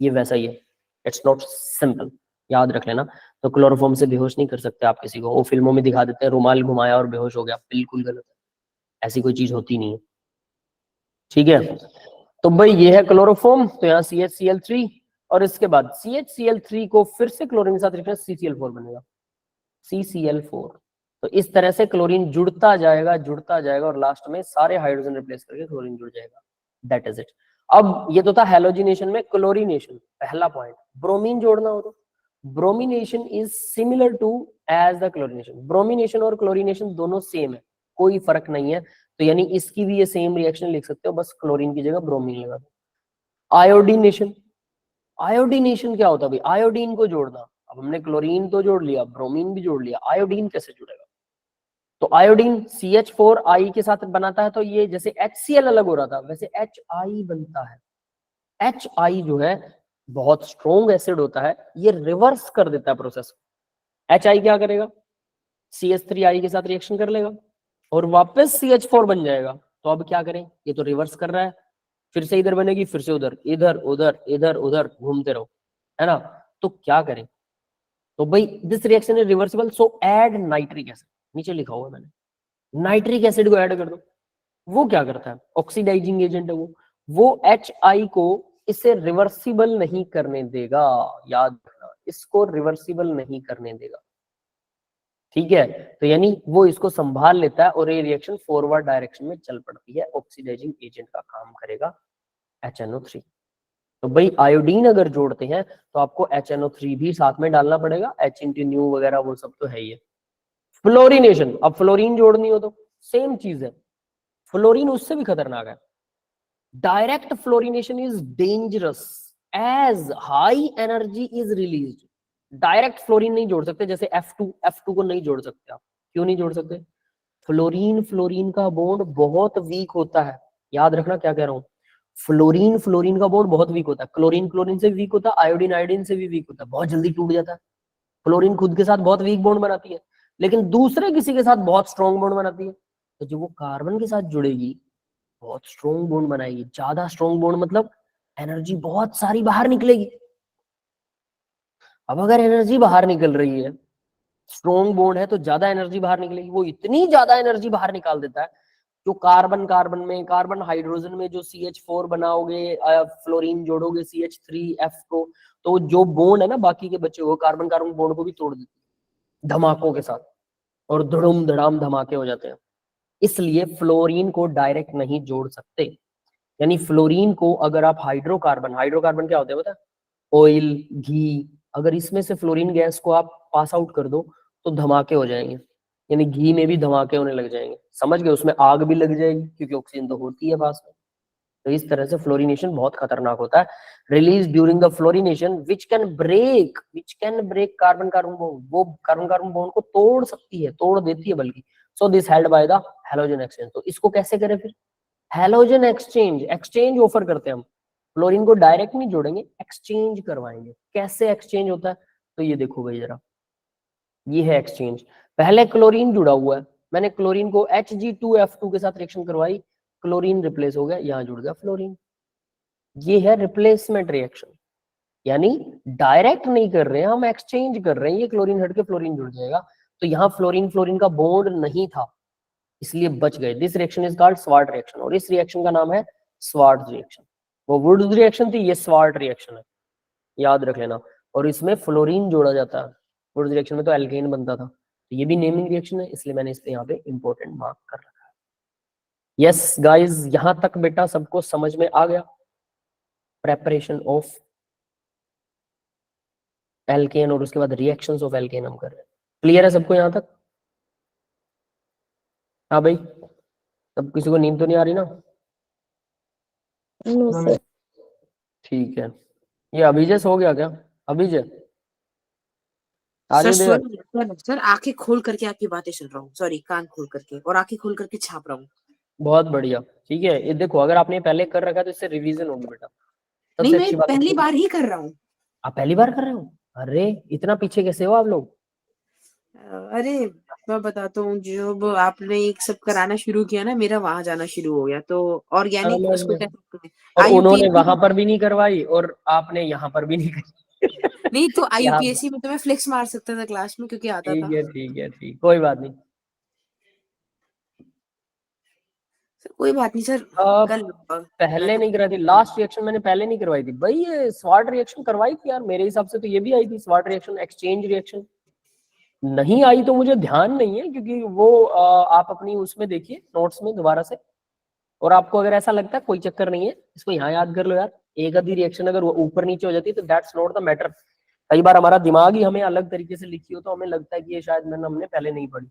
ये वैसा ही है, इट्स नॉट सिंपल, याद रख लेना। तो क्लोरोफॉर्म से बेहोश नहीं कर सकते आप किसी को, वो फिल्मों में दिखा देते हैं रुमाल घुमाया और बेहोश हो गया, बिल्कुल गलत है, ऐसी कोई चीज होती नहीं है, ठीक है। तो भाई ये है क्लोरोफॉर्म, तो यहाँ CHCl3, और इसके बाद CHCl3 को फिर से क्लोरीन के साथ रिएक्शन CCl4 बनेगा, CCl4। तो इस तरह से क्लोरीन जुड़ता जाएगा और लास्ट में सारे हाइड्रोजन रिप्लेस करके क्लोरीन जुड़ जाएगा, दैट इज इट। अब ये तो था हेलोजिनेशन में क्लोरीनेशन, पहला पॉइंट। ब्रोमीन जोड़ना हो तो bromination is similar to as the chlorination. Bromination और क्लोरीनेशन दोनों सेम है, कोई फर्क नहीं है, तो यानी इसकी भी ये सेम रिएक्शन लिख सकते हो, बस क्लोरीन की जगह ब्रोमीन लगा दो। आयोडीनेशन, आयोडीनेशन क्या होता है भाई? आयोडीन को जोड़ना। अब हमने क्लोरीन तो जोड़ लिया, ब्रोमीन भी जोड़ लिया, आयोडीन कैसे जुड़ेगा? तो आयोडीन CH4I के साथ बनाता है, तो ये जैसे HCl अलग हो रहा था वैसे HI बनता है। HI जो है बहुत स्ट्रॉन्ग एसिड होता है, ये रिवर्स कर देता है प्रोसेस। HI क्या करेगा? CH3I के साथ रिएक्शन कर लेगा और वापस CH4 बन जाएगा। तो अब क्या करें? ये तो रिवर्स कर रहा है, फिर से इधर बनेगी, फिर से उधर, इधर उधर इधर उधर घूमते रहो, है ना? तो क्या करें? तो भाई this reaction is reversible, so add nitric acid. नीचे लिखा हुआ है मैंने, नाइट्रिक एसिड को ऐड कर दो। वो क्या करता है? ऑक्सीडाइजिंग एजेंट है वो HI को इसे रिवर्सिबल नहीं करने देगा, याद रखना, इसको रिवर्सिबल नहीं करने देगा, ठीक है? तो यानी वो इसको संभाल लेता है और ये रिएक्शन फॉरवर्ड डायरेक्शन में चल पड़ती है, ऑक्सीडाइजिंग एजेंट का काम करेगा HNO3। तो भाई आयोडीन अगर जोड़ते हैं तो आपको HNO3 भी साथ में डालना पड़ेगा, H इंटू न्यू वगैरह वो सब तो है ही है। फ्लोरिनेशन, अब फ्लोरीन जोड़नी हो तो सेम चीज है, फ्लोरीन उससे भी खतरनाक है। Direct fluorination is dangerous as high energy is released. Direct fluorine नहीं जोड़ सकते, जैसे F2 को नहीं जोड़ सकते आप। क्यों नहीं जोड़ सकते? फ्लोरीन फ्लोरीन का बॉन्ड बहुत वीक होता है, याद रखना क्या कह रहा हूं। फ्लोरीन फ्लोरीन का बॉन्ड बहुत वीक होता है, क्लोरीन क्लोरीन से वीक होता है, आयोडीन आयोडीन से भी वीक होता है, बहुत जल्दी टूट जाता है। फ्लोरीन खुद के साथ बहुत वीक बॉन्ड बनाती है, लेकिन दूसरे किसी के साथ बहुत स्ट्रॉन्ग बॉन्ड बनाती है। तो जो वो कार्बन के साथ जुड़ेगी बहुत स्ट्रॉन्ग बॉन्ड बनाएगी, ज्यादा स्ट्रॉन्ग बॉन्ड मतलब एनर्जी बहुत सारी बाहर निकलेगी। अब अगर एनर्जी बाहर निकल रही है, स्ट्रॉन्ग बॉन्ड है, तो ज्यादा एनर्जी बाहर निकलेगी। वो इतनी ज्यादा एनर्जी बाहर निकाल देता है, जो कार्बन कार्बन में, कार्बन हाइड्रोजन में जो CH4 बनाओगे, फ्लोरीन जोड़ोगे CH3F को, तो जो बॉन्ड है ना बाकी के बच्चे, वो कार्बन कार्बन बॉन्ड को भी तोड़ देती है धमाकों के साथ, और धड़ुम धड़ाम धमाके हो जाते हैं। इसलिए फ्लोरीन को डायरेक्ट नहीं जोड़ सकते। यानी फ्लोरीन को अगर आप हाइड्रोकार्बन, हाइड्रोकार्बन क्या होते हैं पता है? ऑयल, घी, अगर इसमें से फ्लोरीन गैस को आप पास आउट कर दो तो धमाके हो जाएंगे, यानी घी में भी धमाके होने लग जाएंगे, समझ गए? उसमें आग भी लग जाएगी क्योंकि ऑक्सीजन तो होती है पास में। तो इस तरह से फ्लोरिनेशन बहुत खतरनाक होता है। Release during the fluorination which can break carbon carbon bond, वो कार्बन कार्बन बॉन्ड को तोड़ सकती है, तोड़ देती है बल्कि। So this held by the halogen exchange. तो इसको कैसे करें फिर? हैलोजन एक्सचेंज, एक्सचेंज ऑफर करते हैं हम। फ्लोरीन को डायरेक्ट नहीं जोड़ेंगे, एक्सचेंज करवाएंगे। कैसे एक्सचेंज होता है? तो ये देखो भाई जरा, ये है एक्सचेंज। पहले क्लोरीन जुड़ा हुआ है, मैंने क्लोरीन को Hg2F2 के साथ रिएक्शन करवाई, क्लोरीन रिप्लेस हो गया, यहाँ जुड़ गया फ्लोरीन। ये है रिप्लेसमेंट रिएक्शन, यानी डायरेक्ट नहीं कर रहे हैं हम, एक्सचेंज कर रहे हैं। ये क्लोरीन हट के फ्लोरीन जुड़ जाएगा, तो यहाँ फ्लोरीन फ्लोरीन का बॉन्ड नहीं था, इसलिए बच गए। This reaction is called sword reaction, और इस रिएक्शन का नाम है स्वार्ट रिएक्शन। वो वुड्स रिएक्शन थी, ये स्वार्ट रिएक्शन है, याद रख लेना। और इसमें फ्लोरीन जोड़ा जाता है, वुड्स रिएक्शन में तो एल्केन बनता था। तो ये भी नेमिंग रिएक्शन है, इसलिए मैंने इस पे यहाँ पे इंपॉर्टेंट मार्क कर रखा है। यस गाइज, यहां तक बेटा सबको समझ में आ गया? प्रेपरेशन ऑफ एल्केन और उसके बाद रिएक्शंस ऑफ एल्केन हम कर रहे हैं। क्लियर है सबको यहाँ तक? हाँ भाई, सब किसी को नींद तो नहीं आ रही ना? ठीक है। ये अभिजय सो गया क्या? अभिजय आज सर दे। सर आंखें खोल करके आपकी बातें सुन रहा हूँ, सॉरी कान खोल करके, और आंखें खोल करके छाप रहा हूँ। बहुत बढ़िया, ठीक है। ये देखो, अगर आपने पहले कर रखा है तो इससे रिवीजन होगी बेटा, नहीं, सबसे मैं अच्छी बात पहली है। बार ही कर रहा हूँ। आप पहली बार कर रहे हो? अरे इतना पीछे कैसे हो आप लोग? अरे मैं बताता हूँ, जब आपने एक सब कराना शुरू किया ना, मेरा वहां जाना शुरू हो गया। तो ऑर्गेनिक उसको कह सकते हैं, और उन्होंने वहां IUPAC पर भी नहीं करवाई और आपने यहाँ पर भी नहीं करवाई। नहीं, तो यहाँ IUPAC में तो मैं फ्लेक्स मार सकता था क्लास में, क्योंकि आता था। ठीक है, कोई बात नहीं। सर कोई बात नहीं सर, अब कल मैं पहले तो नहीं कराई थी, लास्ट रिएक्शन मैंने पहले नहीं करवाई थी भाई। ये स्वाट रिएक्शन करवाई थी यार, मेरे हिसाब से तो ये भी आई थी, स्वाट रिएक्शन, एक्सचेंज रिएक्शन। नहीं आई तो मुझे ध्यान नहीं है, क्योंकि वो आप अपनी उसमें देखिए नोट्स में दोबारा से। और आपको अगर ऐसा लगता है कोई चक्कर नहीं है, इसको यहाँ याद कर लो यार, एक आधी रिएक्शन अगर वो ऊपर नीचे हो जाती है तो दैट्स नॉट द मैटर। कई बार हमारा दिमाग ही हमें अलग तरीके से लिखी हो तो हमें लगता है कि ये शायद हमने पहले नहीं पढ़ी,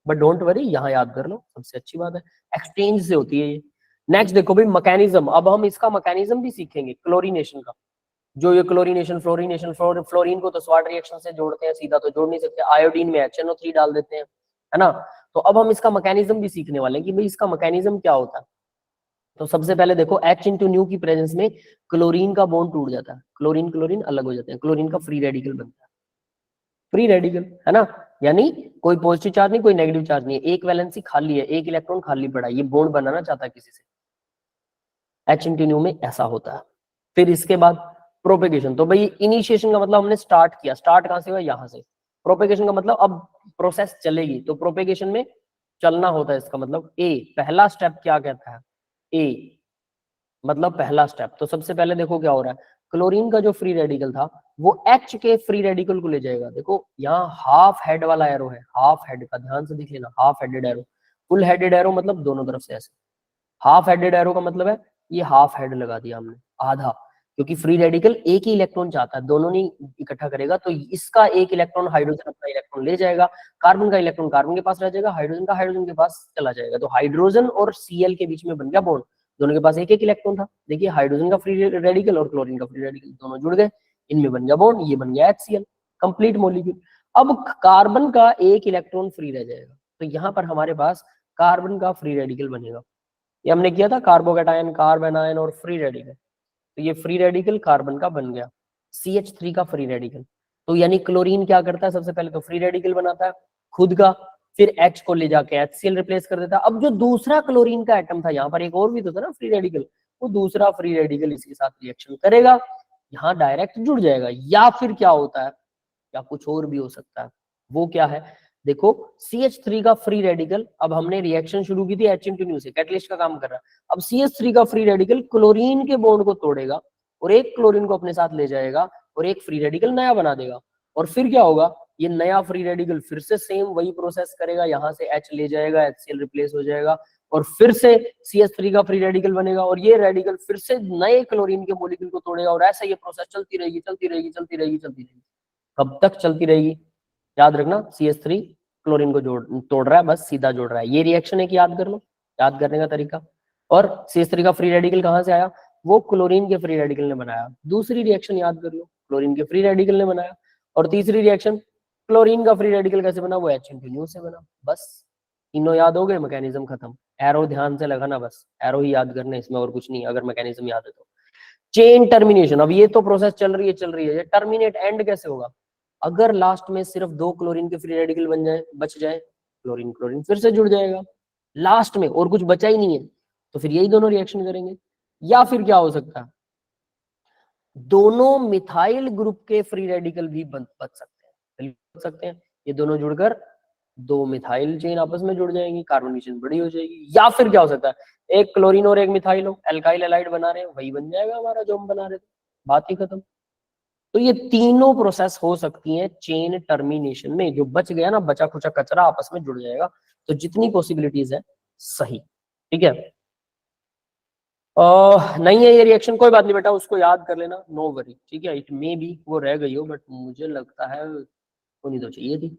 बट डोंट वरी, यहाँ याद कर लो, सबसे अच्छी बात है। एक्सचेंज से होती है ये। नेक्स्ट देखो भाई मैकेनिज्म, अब हम इसका मैकेनिज्म भी सीखेंगे क्लोरीनेशन का। जो ये क्लोरीनेशन फ्लोरीनेशन, फ्लोरीन को तो स्वाट रिएक्शन से जोड़ते हैं, सीधा तो जोड़ नहीं सकते, आयोडीन में HNO3 डाल देते हैं, है ना। तो अब हम इसका मैकेनिज्म भी सीखने वाले हैं कि भाई इसका मैकेनिज्म क्या होता है। तो सबसे पहले देखो H/Nu की प्रेजेंस में क्लोरीन का बॉन्ड टूट जाता है, क्लोरीन क्लोरीन अलग हो जाते हैं, क्लोरीन का फ्री रेडिकल बनता है, फ्री रेडिकल, है ना। यानी कोई पॉजिटिव चार्ज नहीं, कोई नेगेटिव चार्ज नहीं है, एक वैलेंसी खाली है, एक इलेक्ट्रॉन खाली पड़ा है, ये बॉन्ड बनाना चाहता है किसी से। H/Nu में ऐसा होता है। फिर इसके बाद प्रोपेगेशन, तो भाई इनिशिएशन का मतलब हमने स्टार्ट किया, स्टार्ट कहां से हुआ, यहाँ से। प्रोपेगेशन का मतलब अब प्रोसेस चलेगी, तो प्रोपेगेशन में चलना होता है, इसका मतलब ए, पहला स्टेप क्या कहता है, ए मतलब पहला स्टेप। तो सबसे पहले देखो क्या हो रहा है, क्लोरीन का जो फ्री रेडिकल था वो H के फ्री रेडिकल को ले जाएगा। देखो यहाँ हाफ हेड वाला एरो है, हाफ हेड का ध्यान से देख लेना, half headed arrow. Full headed arrow मतलब दोनों तरफ से ऐसे, हाफ हेडेड एरो का मतलब है ये हाफ हेड लगा दिया हमने, आधा, क्योंकि फ्री रेडिकल एक ही इलेक्ट्रॉन चाहता है, दोनों नहीं इकट्ठा करेगा, तो इसका एक इलेक्ट्रॉन हाइड्रोजन अपना इलेक्ट्रॉन ले जाएगा, कार्बन का इलेक्ट्रॉन कार्बन के पास रह जाएगा, हाइड्रोजन का हाइड्रोजन के पास चला जाएगा। तो हाइड्रोजन और Cl के बीच में बन गया बॉन्ड, दोनों के पास एक एक इलेक्ट्रॉन था। देखिए हाइड्रोजन का फ्री रेडिकल और क्लोरीन का फ्री रेडिकल दोनों जुड़ गए, इनमें बन गया बॉन्ड, ये बन गया HCl, कंप्लीट मॉलिक्यूल। अब कार्बन का एक इलेक्ट्रॉन फ्री रह जाएगा, तो यहाँ पर हमारे पास कार्बन का फ्री रेडिकल बनेगा। ये हमने किया था कार्बोकैटायन, कार्बेनायन और फ्री रेडिकल, तो ये फ्री रेडिकल कार्बन का बन गया, CH3 का फ्री रेडिकल। तो यानी क्लोरीन क्या करता है, सबसे पहले तो फ्री रेडिकल बनाता है खुद का, फिर H को ले जाके HCl रिप्लेस कर देता है। अब जो दूसरा क्लोरीन का एटम था, यहाँ पर एक और भी तो था ना फ्री रेडिकल, वो दूसरा फ्री रेडिकल इसके साथ रिएक्शन करेगा, यहाँ डायरेक्ट जुड़ जाएगा। या फिर क्या होता है, या कुछ और भी हो सकता है, वो क्या है, देखो CH3 का फ्री रेडिकल, अब हमने रिएक्शन शुरू की थी H/Nu से, कैटलिस्ट का काम कर रहा है। अब CH3 का फ्री रेडिकल क्लोरीन के बॉन्ड को तोड़ेगा और एक क्लोरीन को अपने साथ ले जाएगा और एक फ्री रेडिकल नया बना देगा। और फिर क्या होगा, ये नया फ्री रेडिकल फिर से सेम वही प्रोसेस करेगा, यहाँ से H ले जाएगा, HCl रिप्लेस हो जाएगा और फिर से CH3 का फ्री रेडिकल बनेगा और ये रेडिकल फिर से नए क्लोरीन के मॉलिक्यूल को तोड़ेगा और ऐसा ये प्रोसेस चलती रहेगी चलती रहेगी चलती रहेगी चलती रहेगी। कब तक चलती रहेगी, याद रखना, CH3 क्लोरीन को तोड़ रहा है, बस सीधा जोड़ रहा है, ये रिएक्शन है कि याद कर लो, याद करने का तरीका। और CH3 का फ्री रेडिकल कहां से आया, वो क्लोरीन के फ्री रेडिकल ने बनाया। दूसरी रिएक्शन याद कर लो, क्लोरीन के फ्री रेडिकल ने बनाया। और तीसरी रिएक्शन, क्लोरीन का फ्री रेडिकल कैसे बना, वो H/Nu से बना। बस तीनों याद हो गए, मैकेनिज्म खत्म। एरो ध्यान से लगाना, बस एरो ही याद करना, इसमें और कुछ नहीं, अगर मैकेनिज्म याद है तो। चेन टर्मिनेशन, अब ये तो प्रोसेस चल रही है, ये टर्मिनेट एंड कैसे होगा, अगर लास्ट में सिर्फ 2 क्लोरीन के फ्री रेडिकल बन जाए, बच जाए, क्लोरीन क्लोरीन फिर से जुड़ जाएगा लास्ट में और कुछ बचा ही नहीं है, तो फिर यही दोनों रिएक्शन करेंगे। या फिर क्या हो सकता है, दोनों मिथाइल ग्रुप के फ्री रेडिकल भी बच सकते हैं, ये दोनों जुड़कर 2 मिथाइल चेन आपस में जुड़ जाएंगी, कार्बोनेशन बड़ी हो जाएगी। या फिर क्या हो सकता है, एक क्लोरीन और एक मिथाइल हो, एल्काइल एलाइड बना रहे हैं, वही बन जाएगा हमारा जो हम बना रहे थे, बात ही खत्म। तो ये तीनों प्रोसेस हो सकती हैं चेन टर्मिनेशन में, जो बच गया ना, बचा खुचा कचरा आपस में जुड़ जाएगा। तो जितनी पॉसिबिलिटीज है सही, ठीक है। नहीं है ये रिएक्शन, कोई बात नहीं बेटा, उसको याद कर लेना, नो वरी, ठीक है। इट मे बी वो रह गई हो, बट मुझे लगता है होनी तो चाहिए थी।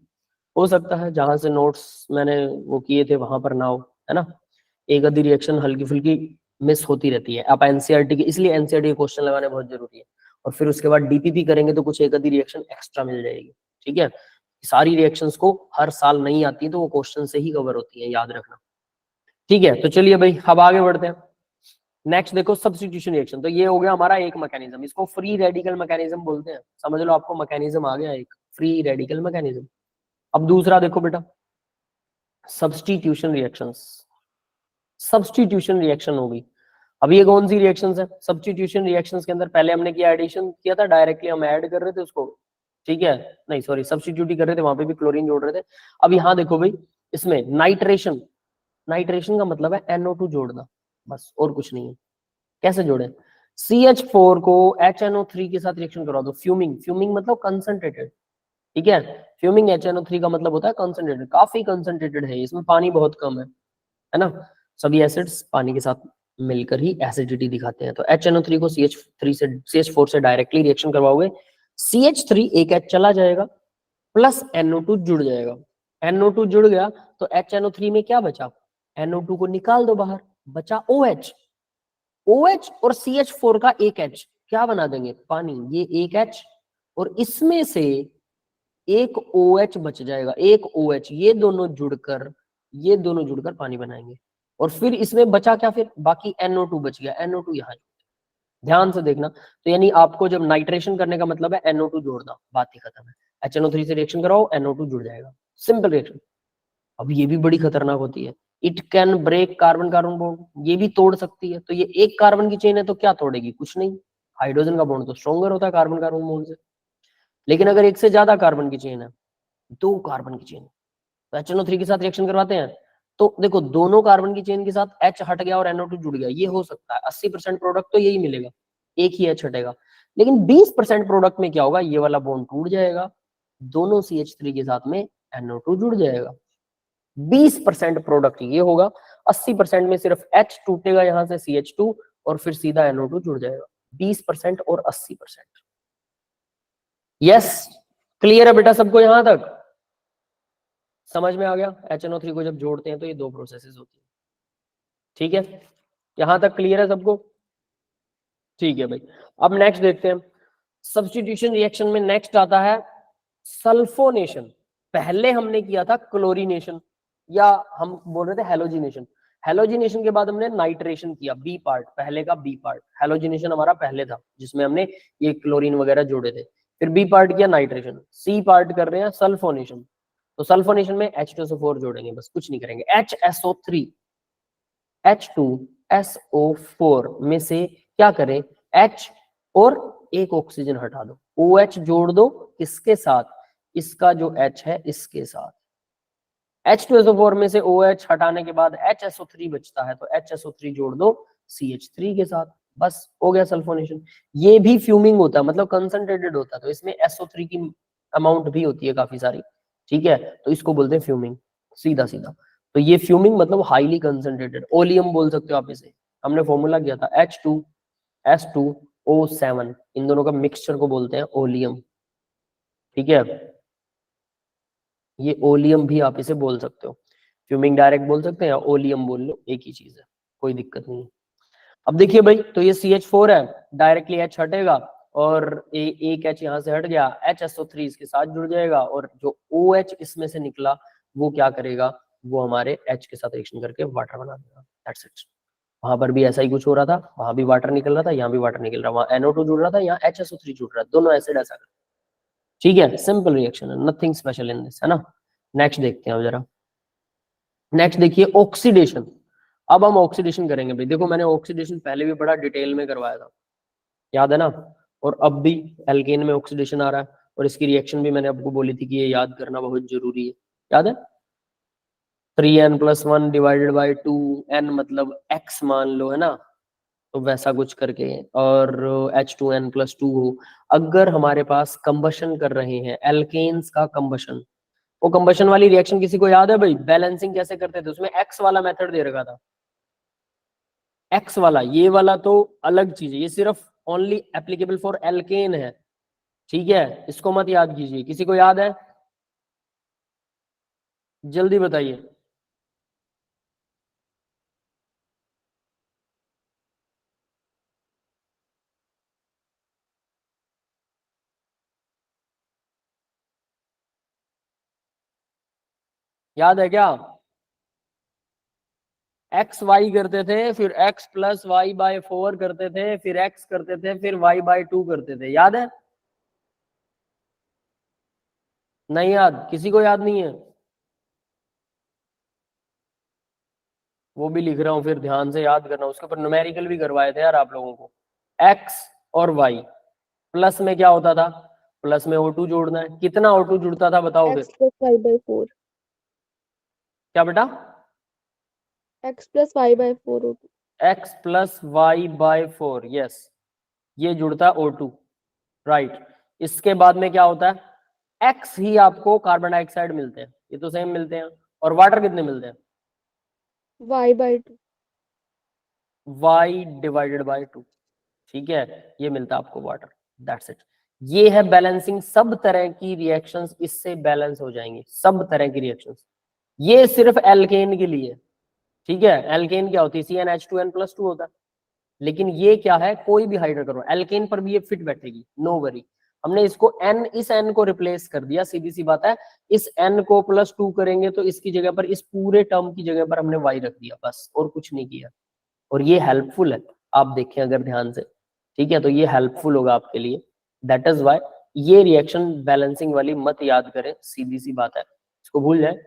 हो सकता है जहां से नोट्स मैंने वो किए थे वहां पर ना हो, है ना। एक आधी रिएक्शन हल्की फुल्की मिस होती रहती है। आप एनसीईआरटी के, इसलिए एनसीईआरटी के क्वेश्चन लगाने बहुत जरूरी है। और फिर उसके बाद डीपीपी करेंगे तो कुछ एक आधी रिएक्शन एक्स्ट्रा मिल जाएगी, ठीक है। सारी रिएक्शंस को हर साल नहीं आती, तो वो क्वेश्चन से ही कवर होती है, याद रखना, ठीक है। तो चलिए भाई अब आगे बढ़ते हैं। नेक्स्ट देखो सब्स्टिट्यूशन रिएक्शन, तो ये हो गया हमारा एक मैकेनिज्म, इसको फ्री रेडिकल मैकेनिज्म बोलते हैं, समझ लो, आपको मैकेनिज्म आ गया एक, फ्री रेडिकल मैकेनिज्म। अब दूसरा देखो बेटा, सब्स्टिट्यूशन रिएक्शंस। सब्स्टिट्यूशन रिएक्शन होगी। अब ये कौन सी रिएक्शंस है, सब्स्टिट्यूशन रिएक्शंस के अंदर पहले हमने किया एडिशन किया था, डायरेक्टली हम ऐड कर रहे थे उसको, ठीक है, नहीं सॉरी सब्स्टिट्यूट ही कर रहे थे, वहां पे भी क्लोरीन जोड़ रहे थे। अब यहाँ देखो भाई, इसमें नाइट्रेशन, नाइट्रेशन का मतलब है NO2 जोड़ना, बस और कुछ नहीं है। कैसे जोड़े, CH4 को HNO3 के साथ रिएक्शन करा दो, फ्यूमिंग, फ्यूमिंग मतलब कंसंट्रेटेड, ठीक है। फ्यूमिंग HNO3 का मतलब होता है कंसंट्रेटेड, काफी कंसंट्रेटेड है, इसमें पानी बहुत कम है ना। सभी एसिड्स पानी के साथ मिलकर ही एसिडिटी दिखाते हैं। तो HNO3 को CH4 से डायरेक्टली रिएक्शन करवाओगे, CH3 एक H चला जाएगा प्लस NO2 जुड़ जाएगा। NO2 जुड़ गया तो HNO3 में क्या बचा, NO2 को निकाल दो बाहर, बचा OH। OH और CH4 का एक H क्या बना देंगे, पानी। ये एक H और इसमें से एक OH बच जाएगा, एक OH, ये दोनों जुड़कर पानी बनाएंगे। और फिर इसमें बचा क्या, फिर बाकी NO2 बच गया, NO2 यहाँ ध्यान से देखना। तो यानी आपको जब नाइट्रेशन करने का मतलब है NO2 जोड़ना, बात ही खत्म है। HNO3 से रिएक्शन कराओ, NO2 जुड़ जाएगा, सिंपल रिएक्शन। अब ये भी बड़ी खतरनाक होती है, it can break carbon carbon bond, ये भी तोड़ सकती है। तो ये एक कार्बन की चेन है तो क्या तोड़ेगी, कुछ नहीं। हाइड्रोजन का बॉन्ड तो स्ट्रॉन्गर होता है कार्बन कार्बन बॉन्ड से। लेकिन अगर एक से ज्यादा कार्बन की चेन है, 2 कार्बन की चेन, तो HNO3 के साथ रिएक्शन करवाते हैं, तो देखो दोनों कार्बन की चेन के साथ H हट गया और NO2 जुड़ गया, ये हो सकता है। 80% प्रोडक्ट तो यही मिलेगा, एक ही H हटेगा। लेकिन 20% प्रोडक्ट में क्या होगा, ये वाला बॉन्ड टूट जाएगा, दोनों CH3 के साथ में NO2 जुड़ जाएगा। 20% प्रोडक्ट ये होगा, 80% में सिर्फ H टूटेगा यहां से CH2 और फिर सीधा NO2 जुड़ जाएगा। 20% और 80%। यस, क्लियर है बेटा सबको, यहां तक समझ में आ गया। HNO3 को जब जोड़ते हैं तो ये 2 प्रोसेसेस होती है, ठीक है, यहां तक क्लियर है सबको, ठीक है भाई। अब नेक्स्ट देखते हैं, सब्स्टिट्यूशन रिएक्शन में नेक्स्ट आता है सल्फोनेशन। पहले हमने किया था क्लोरीनेशन, या हम बोल रहे थे हेलोजिनेशन। हेलोजिनेशन के बाद हमने नाइट्रेशन किया, बी पार्ट, पहले का बी पार्ट। हेलोजिनेशन हमारा पहले था जिसमें हमने ये क्लोरीन वगैरह जोड़े थे, फिर बी पार्ट किया नाइट्रेशन, सी पार्ट कर रहे हैं सल्फोनेशन। तो सल्फोनेशन में H2SO4 जोड़ेंगे, बस कुछ नहीं करेंगे। HSO3 H2SO4 में से क्या करें, H और एक ऑक्सीजन हटा दो, OH जोड़ दो, किसके साथ, इसका जो H है इसके साथ। H2SO4 में से OH हटाने के बाद HSO3 बचता है, तो HSO3 जोड़ दो CH3 के साथ, बस हो गया सल्फोनेशन। ये भी फ्यूमिंग होता है, मतलब कंसंट्रेटेड होता है, तो इसमें SO3 की अमाउंट भी होती है काफी सारी, ठीक है, तो इसको बोलते हैं फ्यूमिंग, सीधा सीधा। तो ये फ्यूमिंग मतलब हाईली कंसंट्रेटेड, ओलियम बोल सकते हो आप इसे। हमने फॉर्मूला किया था H2S2O7, इन दोनों का मिक्सचर को बोलते हैं ओलियम, ठीक है। ये ओलियम भी आप इसे बोल सकते हो, फ्यूमिंग डायरेक्ट बोल सकते हैं या ओलियम बोल लो, एक ही चीज है, कोई दिक्कत नहीं है। अब देखिए भाई, तो ये CH4 है, डायरेक्टली H हटेगा और एक H यहाँ से हट गया, HSO3 इसके साथ जुड़ जाएगा और जो OH इसमें से निकला वो क्या करेगा, वो हमारे H के साथ रिएक्शन करके वाटर बना देगा, दैट्स इट। वहां पर भी ऐसा ही कुछ हो रहा था, वहां भी वाटर निकल रहा था, यहाँ भी वाटर निकल रहा, वहां NO2 जुड़ रहा था, यहाँ HSO3 जुड़ रहा है, दोनों एसिड ऐसा कर, ठीक है, सिंपल रिएक्शन है, नथिंग स्पेशल इन दिस, है ना। नेक्स्ट देखते हैं अब जरा, नेक्स्ट देखिए ऑक्सीडेशन। अब हम ऑक्सीडेशन करेंगे भाई, देखो मैंने ऑक्सीडेशन पहले भी बड़ा डिटेल में करवाया था, याद है ना। और अब भी एल्केन में ऑक्सीडेशन आ रहा है और इसकी रिएक्शन भी मैंने आपको बोली थी कि ये याद करना बहुत जरूरी है, याद है। 3n+1 डिवाइडेड बाई 2n मतलब x मान लो, है ना, तो वैसा कुछ करके, और H2n+2 हो। अगर हमारे पास कंबशन कर रहे हैं, एल्केन्स का कंबशन, वो कंबशन वाली रिएक्शन किसी को याद है भाई, बैलेंसिंग कैसे करते थे, उसमें एक्स वाला मेथड दे रखा था, एक्स वाला, ये वाला तो अलग चीज है, ये सिर्फ ओनली एप्लीकेबल फॉर एल्केन है, ठीक है, इसको मत याद कीजिए। किसी को याद है, जल्दी बताइए। याद है क्या, एक्स वाई करते थे, फिर x+y/4 करते थे, फिर x करते थे, फिर y/2 करते थे, याद है। नहीं याद, किसी को याद नहीं है, वो भी लिख रहा हूँ, फिर ध्यान से याद करना, उसके ऊपर न्यूमेरिकल भी करवाए थे यार आप लोगों को। x और y, प्लस में क्या होता था, प्लस में O2 जोड़ना है, कितना O2 जुड़ता था बताओ फिर। x+y/4, क्या बेटा, x+y/4 होगी। x+y/4, यस, ये जुड़ता है O2, राइट। इसके बाद में क्या होता है, x ही आपको कार्बन डाइऑक्साइड मिलते हैं, ये तो सेम मिलते हैं, और वाटर कितने मिलते हैं, y/2, y डिवाइडेड बाय 2, ठीक है, ये मिलता है आपको वाटर, दैट्स इट। ये है बैलेंसिंग, सब तरह की रिएक्शंस इससे बैलेंस हो जाएंगी, सब तरह की रिएक्शंस। ये सिर्फ एल्केन के लिए, ठीक है, एल्केन क्या होती है, CnH2n+2 होता है, लेकिन ये क्या है, कोई भी हाइड्रोकार्बन, एल्केन पर भी ये फिट बैठेगी, नो वरी। हमने इसको n, इस n को रिप्लेस कर दिया, सीधी सी बात है, इस n को +2 करेंगे तो इसकी जगह पर, इस पूरे टर्म की जगह पर हमने y रख दिया, बस और कुछ नहीं किया। और ये हेल्पफुल है, आप देखें अगर ध्यान से, ठीक है, तो ये हेल्पफुल होगा आपके लिए, दैट इज वाई ये रिएक्शन बैलेंसिंग वाली मत याद करें, सीधी सी बात है, इसको भूल जाए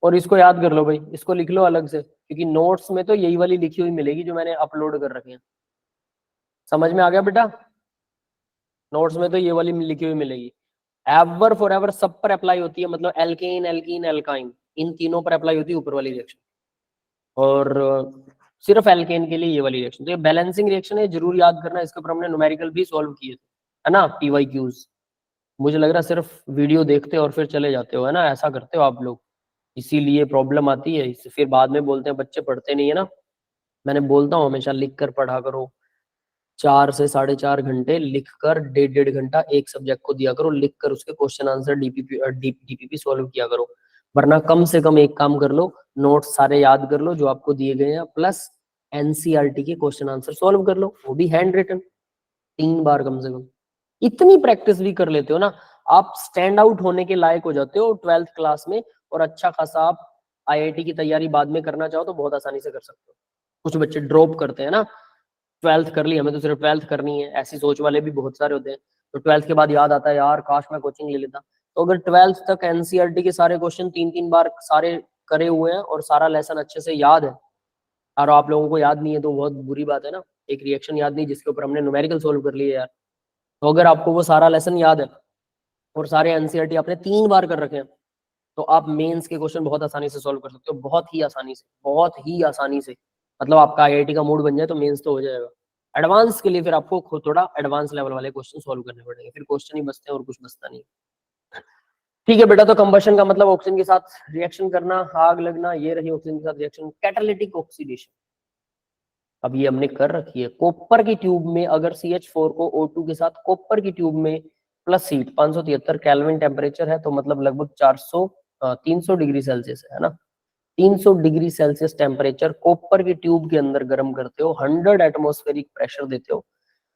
और इसको याद कर लो भाई, इसको लिख लो अलग से, क्योंकि नोट्स में तो यही वाली लिखी हुई मिलेगी जो मैंने अपलोड कर रखे हैं। समझ में आ गया बेटा? नोट्स में तो ये वाली लिखी हुई मिलेगी, एवर फॉर एवर सब पर अप्लाई होती है, मतलब एल्केन, एल्कीन, एल्काइन, इन तीनों पर अप्लाई होती है ऊपर वाली रिएक्शन, और सिर्फ एल्केन के लिए ये वाली रिएक्शन। तो ये बैलेंसिंग रिएक्शन है, जरूर याद करना, इसके ऊपर हमने न्यूमेरिकल भी सॉल्व किए थे, है ना, PYQs। मुझे लग रहा है सिर्फ वीडियो देखते हो और फिर चले जाते हो, है ना, ऐसा करते हो आप लोग, इसीलिए प्रॉब्लम आती है, इससे फिर बाद में बोलते हैं बच्चे पढ़ते नहीं है ना। मैंने बोलता हूँ हमेशा लिख कर पढ़ा करो, 4 से 4.5 घंटे लिख कर, 1.5 घंटा एक सब्जेक्ट को दिया करो, लिख कर उसके क्वेश्चन आंसर DPP सॉल्व किया करो, वरना कम से कम एक काम कर लो, नोट्स सारे याद कर लो जो आपको दिए गए हैं, प्लस NCERT के क्वेश्चन आंसर सॉल्व कर लो, वो भी हैंड रिटन, 3 बार कम से कम। इतनी प्रैक्टिस भी कर लेते हो ना, आप स्टैंड आउट होने के लायक हो जाते हो 12th क्लास में, और अच्छा खासा आप IIT की तैयारी बाद में करना चाहो तो बहुत आसानी से कर सकते हो। कुछ बच्चे ड्रॉप करते हैं ना, 12th कर ली, हमें तो सिर्फ 12th करनी है, ऐसी सोच वाले भी बहुत सारे होते हैं, तो 12th के बाद याद आता है यार काश मैं कोचिंग ले लेता। तो अगर 12th तक NCERT के सारे क्वेश्चन 3-3 बार सारे करे हुए हैं और सारा लेसन अच्छे से याद है, और आप लोगों को याद नहीं है तो बहुत बुरी बात है ना, एक रिएक्शन याद नहीं जिसके ऊपर हमने न्यूमेरिकल सोल्व कर लिए यार। तो अगर आपको वो सारा लेसन याद है और सारे NCERT आपने 3 बार कर रखे हैं, तो आप मेंस के क्वेश्चन बहुत आसानी से सॉल्व कर सकते हो, बहुत ही आसानी से, बहुत ही आसानी से, मतलब आपका IIT का मूड बन जाए तो मेंस तो हो जाएगा। एडवांस के लिए फिर आपको खुद थोड़ा एडवांस लेवल वाले क्वेश्चन सॉल्व करने पड़ेंगे, फिर क्वेश्चन ही बचते हैं और कुछ बचता नहीं। ठीक है बेटा, तो कंबशन का मतलब ऑक्सीजन के साथ रिएक्शन करना, आग लगना, ये रही ऑक्सीजन के साथ रिएक्शन, कैटालिटिक ऑक्सीडेशन। अब ये हमने कर रखी है, कॉपर की ट्यूब में अगर CH4 को O2 के साथ, कॉपर की ट्यूब में प्लस हीट 573 केल्विन टेम्परेचर है, तो मतलब लगभग 300 डिग्री सेल्सियस है ना, 300 डिग्री सेल्सियस टेम्परेचर कॉपर की ट्यूब के अंदर गर्म करते हो, 100 एटमॉस्फेरिक प्रेशर देते हो।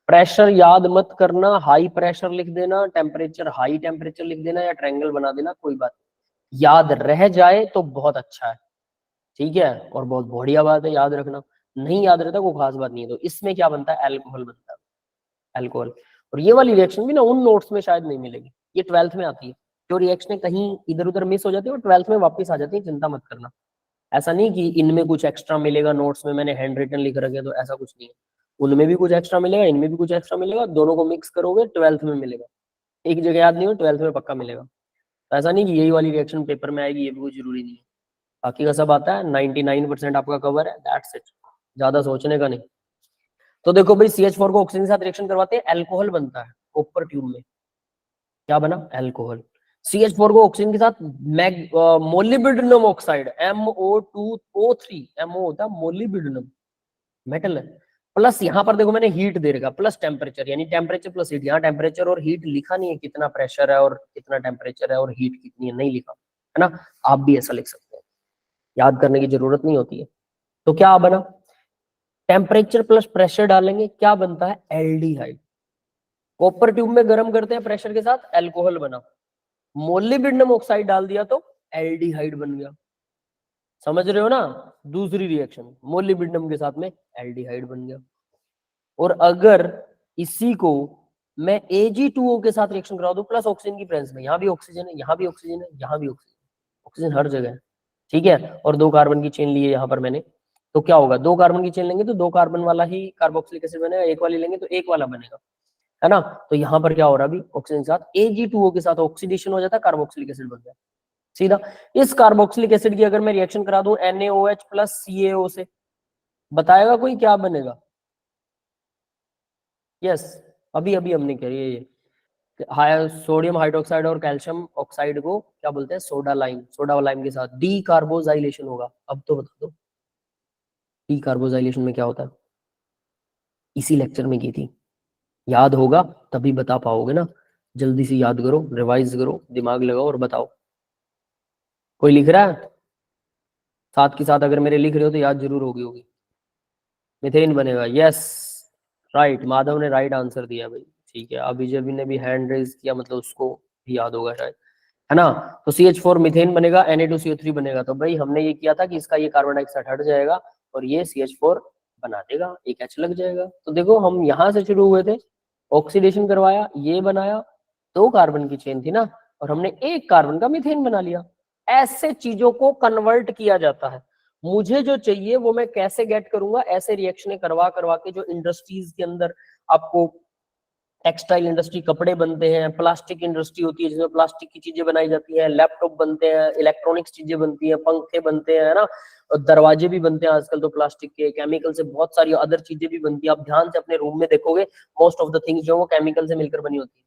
प्रेशर याद मत करना, हाई प्रेशर लिख देना, टेम्परेचर हाई टेम्परेचर लिख देना, या ट्रायंगल बना देना, कोई बात नहीं, याद रह जाए तो बहुत अच्छा है, ठीक है, और बहुत बढ़िया बात है याद रखना, नहीं याद रहता कोई खास बात नहीं है। तो इसमें क्या बनता है, अल्कोहल बनता है, अल्कोहल। और ये वाली रिएक्शन भी ना उन नोट्स में शायद नहीं मिलेगी, ये 12th में आती है, जो रिएक्शन कहीं इधर उधर मिस हो जाती है वो 12th में वापस आ जाती है, चिंता मत करना। ऐसा नहीं कि इनमें कुछ एक्स्ट्रा मिलेगा, नोट्स में मैंने हैंड रिटन लिख रखे, तो ऐसा कुछ नहीं है, उनमें भी कुछ एक्स्ट्रा मिलेगा, इनमें भी कुछ एक्स्ट्रा मिलेगा, दोनों को मिक्स करोगे 12th में मिलेगा, एक जगह याद नहीं हो 12th में पक्का मिलेगा। तो ऐसा नहीं कि यही वाली रिएक्शन पेपर में आएगी, ये भी कुछ जरूरी नहीं है, बाकी का सब आता है, 99% आपका कवर है, दैट्स इट, ज्यादा सोचने का नहीं। तो देखो भाई, CH4 को ऑक्सीजन के साथ रिएक्शन करवाते हैं, अल्कोहल बनता है कॉपर ट्यूब में, क्या बना, अल्कोहल। CH4 को ऑक्सीजन के साथ मोलिब्डेनम ऑक्साइड MO2O3, MO होता है मोलिब्डेनम, मेटल है, प्लस यहाँ पर देखो मैंने हीट दे रखा, प्लस टेम्परेचर, यानी टेम्परेचर प्लस हीट, यहाँ टेम्परेचर और हीट लिखा नहीं है, कितना प्रेशर है और कितना टेम्परेचर है और हीट कितनी है, नहीं लिखा है ना, आप भी ऐसा लिख सकते हैं, याद करने की जरूरत नहीं होती है। तो क्या बना, टेम्परेचर प्लस प्रेशर डालेंगे, क्या बनता है, एल्डिहाइड। कॉपर ट्यूब में गर्म करते हैं प्रेशर के साथ, अल्कोहल बना, मोलिब्डेनम ऑक्साइड डाल दिया तो एल्डिहाइड बन गया, समझ रहे हो ना। दूसरी रिएक्शन, मोलिब्डेनम के साथ में एल्डिहाइड बन गया। और अगर इसी को मैं Ag2O के साथ रिएक्शन करा दूं प्लस ऑक्सीजन की प्रेजेंस में, यहाँ भी ऑक्सीजन है, यहाँ भी ऑक्सीजन है, यहाँ भी ऑक्सीजन, ऑक्सीजन हर जगह है, ठीक है, और 2 कार्बन की चेन ली है यहाँ पर मैंने, तो क्या होगा, 2 कार्बन की चेन लेंगे तो 2 कार्बन वाला ही कार्बोक्सिलिक एसिड बनेगा, एक वाली लेंगे तो एक वाला बनेगा, है ना। तो यहाँ पर क्या हो रहा है, अभी ऑक्सीजन के साथ Ag2O के साथ ऑक्सीडेशन हो जाता है, कार्बोक्सिलिक एसिड बन गया सीधा। इस कार्बोक्सिलिक एसिड की अगर मैं रिएक्शन करा दूं NaOH प्लस CaO से, बताएगा कोई क्या बनेगा, यस, अभी अभी हमने कही है ये, सोडियम हाइड्रोक्साइड और कैल्शियम ऑक्साइड को क्या बोलते हैं, सोडा लाइम, सोडा लाइम के साथ डी कार्बोजाइलेशन होगा। अब तो बता दो डी कार्बोजाइलेशन में क्या होता है, इसी लेक्चर में की थी, याद होगा तभी बता पाओगे ना। जल्दी से याद करो, रिवाइज करो, दिमाग लगाओ और बताओ। कोई लिख रहा है साथ के साथ? अगर मेरे लिख रहे हो तो याद जरूर होगी। मिथेन बनेगा, यस राइट, माधव ने राइट आंसर दिया भाई। ठीक है, अभी जब ने भी हैंड रेज किया, मतलब उसको भी याद होगा शायद, है ना। तो CH4 मिथेन बनेगा, Na2CO3 बनेगा। तो भाई हमने ये किया था कि इसका ये कार्बन डाइऑक्साइड हट जाएगा और ये CH4 बना देगा, एक H लग जाएगा। तो देखो हम यहाँ से शुरू हुए थे, ऑक्सीडेशन करवाया, ये बनाया, 2 कार्बन की चेन थी ना, और हमने 1 कार्बन का मीथेन बना लिया। ऐसे चीजों को कन्वर्ट किया जाता है। मुझे जो चाहिए वो मैं कैसे गेट करूंगा? ऐसे रिएक्शनें करवा करवा के, जो इंडस्ट्रीज के अंदर आपको टेक्सटाइल इंडस्ट्री, कपड़े बनते हैं, प्लास्टिक इंडस्ट्री होती है जिसमें प्लास्टिक की चीजें बनाई जाती हैं, लैपटॉप बनते हैं, इलेक्ट्रॉनिक्स चीजें बनती हैं, पंखे बनते हैं, है ना, और दरवाजे भी बनते हैं आजकल तो प्लास्टिक के, केमिकल से बहुत सारी अदर चीजें भी बनती है। आप ध्यान से अपने रूम में देखोगे, मोस्ट ऑफ द थिंग्स जो वो केमिकल से मिलकर बनी होती है।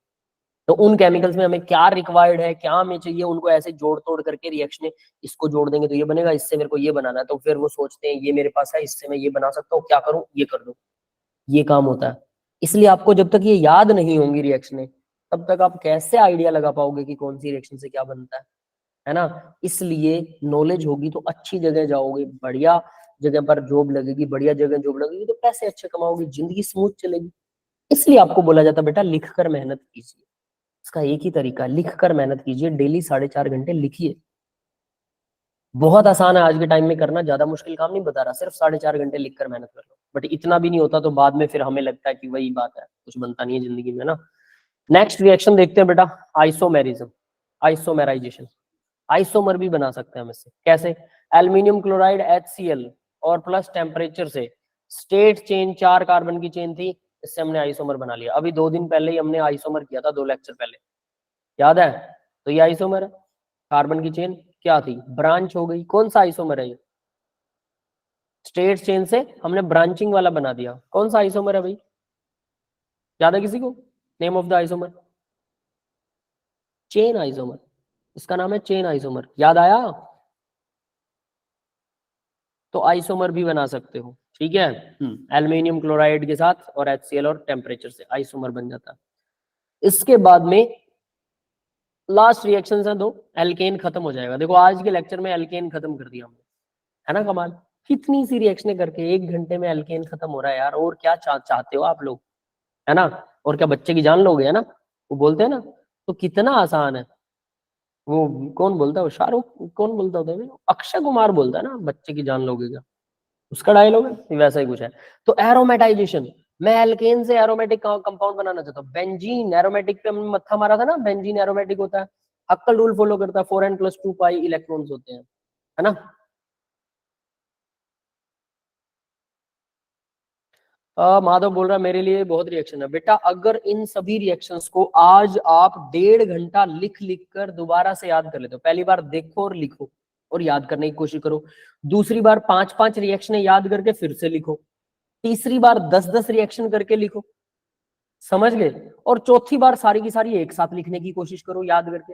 तो उन केमिकल्स में हमें क्या रिक्वायर्ड है, क्या हमें चाहिए, उनको ऐसे जोड़ तोड़ करके रिएक्शन, इसको जोड़ देंगे तो ये बनेगा, इससे मेरे को ये बनाना है, तो फिर वो सोचते हैं ये मेरे पास है, इससे मैं ये बना सकता हूँ, क्या करूँ, ये कर दूं, ये काम होता है। इसलिए आपको जब तक ये याद नहीं होंगी रिएक्शनें, तब तक आप कैसे आइडिया लगा पाओगे कि कौन सी रिएक्शन से क्या बनता है ना। इसलिए नॉलेज होगी तो अच्छी जगह जाओगे, बढ़िया जगह पर जॉब लगेगी, बढ़िया जगह जॉब लगेगी तो पैसे अच्छे कमाओगे, जिंदगी स्मूथ चलेगी। इसलिए आपको बोला जाता है बेटा लिख कर मेहनत कीजिए। इसका एक ही तरीका है, लिख कर मेहनत कीजिए, डेली 4.5 घंटे लिखिए। बहुत आसान है आज के टाइम में करना, ज्यादा मुश्किल काम नहीं बता रहा, सिर्फ 4.5 घंटे लिख कर मेहनत कर लो। बट इतना भी नहीं होता तो बाद में फिर हमें लगता है कि वही बात है, कुछ बनता नहीं है जिंदगी में ना। नेक्स्ट रिएक्शन देखते हैं बेटा, आइसोमेरिज्म, आइसोमेराइजेशन। आइसोमर भी बना सकते हैं हम इससे, कैसे? एल्यूमिनियम क्लोराइड HCl और प्लस टेम्परेचर से स्टेट चेन, 4 कार्बन की चेन थी, इससे हमने आइसोमर बना लिया। अभी 2 दिन पहले ही हमने आइसोमर किया था, 2 लेक्चर पहले, याद है? तो ये आइसोमर है, कार्बन की चेन क्या थी, ब्रांच हो गई। कौन सा आइसोमर है ये? स्ट्रेट चेन से हमने ब्रांचिंग वाला बना दिया। कौन सा आइसोमर है भाई, याद है किसी को? Name of the isomer? Chain isomer, इसका नाम है चेन आइसोमर। याद आया? तो आइसोमर भी बना सकते हो, ठीक है। एल्यूमिनियम क्लोराइड के साथ और HCl और टेम्परेचर से आइसोमर बन जाता है। इसके बाद में लास्ट रिएक्शन है 2, एल्केन खत्म हो जाएगा। देखो आज के लेक्चर में एल्केन खत्म कर दिया हमने, है ना कमाल। कितनी सी रिएक्शनें करके 1 घंटे में एल्केन खत्म हो रहा है यार। और क्या चाहते हो आप लोग, है ना? और क्या बच्चे की जान लोगे, है ना, वो बोलते हैं ना। तो कितना आसान है। वो कौन बोलता है, वो शाहरुख, कौन बोलता होता है, अक्षय कुमार बोलता है ना, बच्चे की जान लोगे क्या, उसका डायलॉग है, वैसा ही कुछ है। तो एरोमेटाइजेशन, मैं एल्केन से एरोमेटिक कंपाउंड बनाना चाहता हूँ। बेंजीन एरोमेटिक पे हमने मत्था मारा था ना, बेंजीन एरोमेटिक होता है, हक्कल रूल फॉलो करता है, 4n+2 पाई इलेक्ट्रॉन्स होते हैं, है ना। माधव बोल रहा है मेरे लिए बहुत रिएक्शन है। बेटा अगर इन सभी रिएक्शंस को आज आप 1.5 घंटा लिख लिख कर दोबारा से याद कर लेते हो, पहली बार देखो और लिखो और याद करने की कोशिश करो, दूसरी बार 5-5 रिएक्शन याद करके फिर से लिखो, तीसरी बार 10-10 रिएक्शन करके लिखो, समझ गए? और चौथी बार सारी की सारी एक साथ लिखने की कोशिश करो याद करके।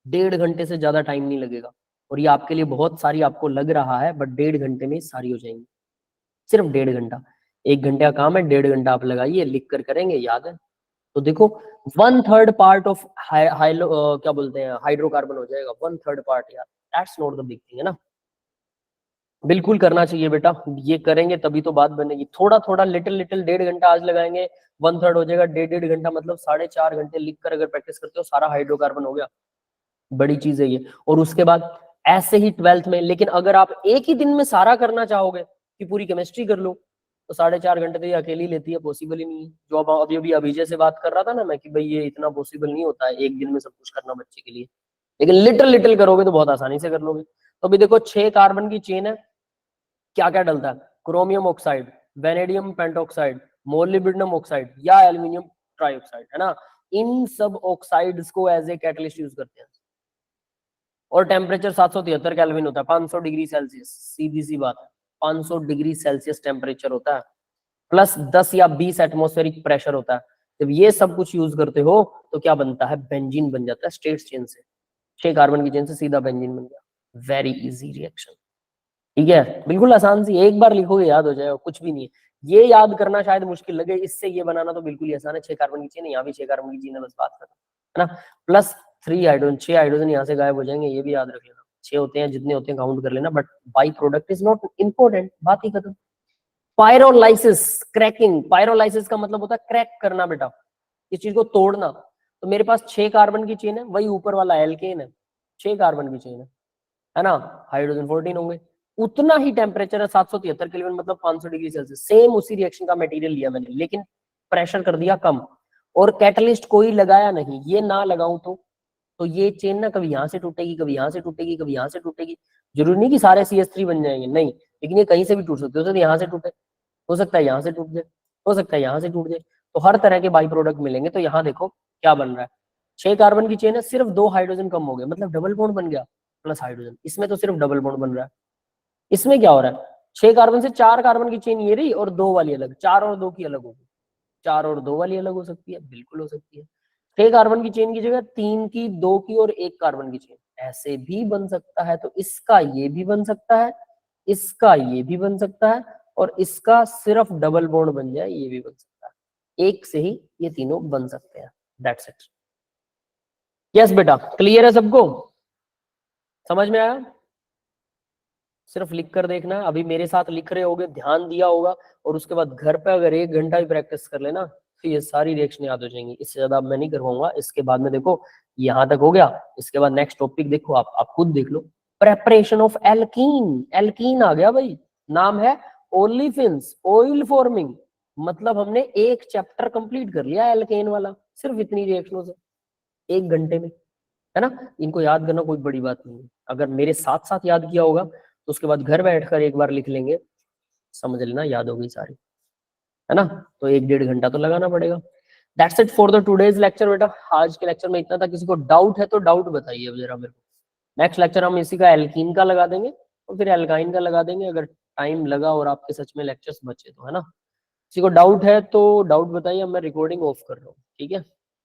1.5 घंटे से ज्यादा टाइम नहीं लगेगा, और ये आपके लिए बहुत सारी आपको लग रहा है, बट 1.5 घंटे में सारी हो जाएंगी, सिर्फ 1.5 घंटा। 1 घंटे का काम है, 1.5 घंटा आप लगाइए, लिख कर करेंगे, याद है। तो देखो 1/3 पार्ट ऑफ क्या बोलते हैं, हाइड्रोकार्बन हो जाएगा, 1/3 पार्ट यार, that's not the big thing, है ना। बिल्कुल करना चाहिए बेटा, ये करेंगे तभी तो बात बनेगी। थोड़ा थोड़ा लिटिल लिटिल, 1.5 घंटा आज लगाएंगे, 1/3 हो जाएगा, 1.5 घंटा मतलब 4.5 घंटे लिख कर अगर प्रैक्टिस करते हो, सारा हाइड्रोकार्बन हो गया, बड़ी चीज है ये। और उसके बाद ऐसे ही 12th में, लेकिन अगर आप एक ही दिन में सारा करना चाहोगे कि पूरी केमिस्ट्री कर लो, तो 4.5 घंटे तो ये अकेली लेती है, पॉसिबल ही नहीं है। जो अब अभी अभी अभिजय से बात कर रहा था ना मैं, कि भाई ये इतना पॉसिबल नहीं होता है एक दिन में सब कुछ करना बच्चे के लिए, लेकिन लिटिल लिटिल करोगे तो बहुत आसानी से कर लोगे। तो अभी देखो 6 कार्बन की चेन है, क्या क्या डलता है, chromium oxide, vanadium pentoxide, molybdenum oxide या एल्यूमिनियम ट्राइऑक्साइड, है ना। इन सब ऑक्साइड्स को एज ए कैटलिस्ट यूज करते हैं, और टेम्परेचर 773 केल्विन होता है, 500 डिग्री सेल्सियस, सीधी सी बात है, 500 डिग्री सेल्सियस टेम्परेचर होता है, प्लस 10 या 20 एटमॉस्फेरिक प्रेशर होता है। जब ये सब कुछ यूज करते हो तो क्या बनता है, बेंजीन बन जाता है स्ट्रेट चेन से, 6 कार्बन की चेन से सीधा बेंजीन बन गया। वेरी इजी रिएक्शन, ठीक है, बिल्कुल आसान सी, एक बार लिखोगे याद हो जाएगा, कुछ भी नहीं है। ये याद करना शायद मुश्किल लगे, इससे ये बनाना तो बिल्कुल ही आसान है। 6 कार्बन की चेन है, यहाँ भी 6 कार्बन की चेन है, बस बात खत्म, है ना। प्लस 3 हाइड्रोजन, 6 हाइड्रोजन यहाँ से गायब हो जाएंगे, ये भी याद रख लेना। 6 होते हैं, जितने होते हैं काउंट कर लेना, but by product is not important, बात ही खत्म। Pyrolysis, cracking. पायरोलाइसिस का मतलब होता है क्रैक करना बेटा, इस चीज को तोड़ना। तो मेरे पास 6 कार्बन की चेन है, वही ऊपर वाला एल्केन है, 6 कार्बन की चेन है ना। हाइड्रोजन 14 होंगे, उतना ही टेम्परेचर है 773 केल्विन, मतलब 500 डिग्री सेल्सियस। सेम उसी रिएक्शन का मटेरियल लिया मैंने, लेकिन प्रेशर कर दिया कम, और कैटलिस्ट कोई लगाया नहीं। ये ना लगाऊं तो ये चेन ना कभी यहाँ से टूटेगी, कभी यहाँ से टूटेगी, कभी यहाँ से टूटेगी। जरूरी नहीं कि सारे CH3 बन जाएंगे, नहीं, लेकिन ये कहीं से भी टूट सकते हो। तो यहाँ से टूटे, हो सकता है यहाँ से टूट जाए, हो सकता है यहाँ से टूट जाए, तो हर तरह के बाई प्रोडक्ट मिलेंगे। तो यहाँ देखो क्या बन रहा है, 6 कार्बन की चेन है, सिर्फ 2 हाइड्रोजन कम हो गए, मतलब डबल बॉन्ड बन गया प्लस हाइड्रोजन। इसमें तो सिर्फ डबल बॉन्ड बन रहा है, इसमें क्या हो रहा है, 6 कार्बन से 4 कार्बन की चेन ये रही, और 2 वाली अलग, 4 और 2 की अलग होगी। 4 और 2 वाली अलग हो सकती है, बिल्कुल हो सकती है। 6 कार्बन की चेन की जगह 3 की, 2 की और 1 कार्बन की चेन, ऐसे भी बन सकता है। तो इसका ये भी बन सकता है, इसका ये भी बन सकता है, और इसका सिर्फ डबल बॉन्ड बन जाए, ये भी बन सकता है। एक से ही ये तीनों बन सकते हैं, दैट्स इट। यस बेटा, क्लियर है सबको, समझ में आया? सिर्फ लिख कर देखना है। अभी मेरे साथ लिख रहे होगे, ध्यान दिया होगा, और उसके बाद घर पे अगर 1 घंटा भी प्रैक्टिस कर लेना, तो ये सारी रिएक्शन याद हो जाएंगी। इससे ज्यादा मैं नहीं करवाऊंगा। इसके बाद में देखो यहाँ तक हो गया, इसके बाद नेक्स्ट टॉपिक देखो, आप खुद देख लो, प्रेपरेशन ऑफ एल्कीन। एल्कीन आ गया भाई, नाम है ओलिफिन्स, ऑयल फॉर्मिंग। मतलब हमने एक चैप्टर कंप्लीट कर लिया एल्केन वाला, सिर्फ इतनी रिएक्शनों से 1 घंटे में, है ना। इनको याद करना कोई बड़ी बात नहीं है। अगर मेरे साथ साथ याद किया होगा तो उसके बाद घर बैठकर एक बार लिख लेंगे, समझ लेना याद हो गई सारी, है ना। तो 1-1.5 घंटा तो लगाना पड़ेगा। That's it for the today's lecture बेटा। आज के लेक्चर में इतना था। किसी को डाउट है तो डाउट बताइए अब जरा मेरे को। नेक्स्ट लेक्चर हम इसी का एल्कीन का लगा देंगे, और फिर एल्काइन का लगा देंगे, अगर टाइम लगा और आपके सच में लेक्चर्स बचे तो, है ना। किसी को डाउट है तो डाउट बताइए, मैं रिकॉर्डिंग ऑफ कर रहा हूँ, ठीक है।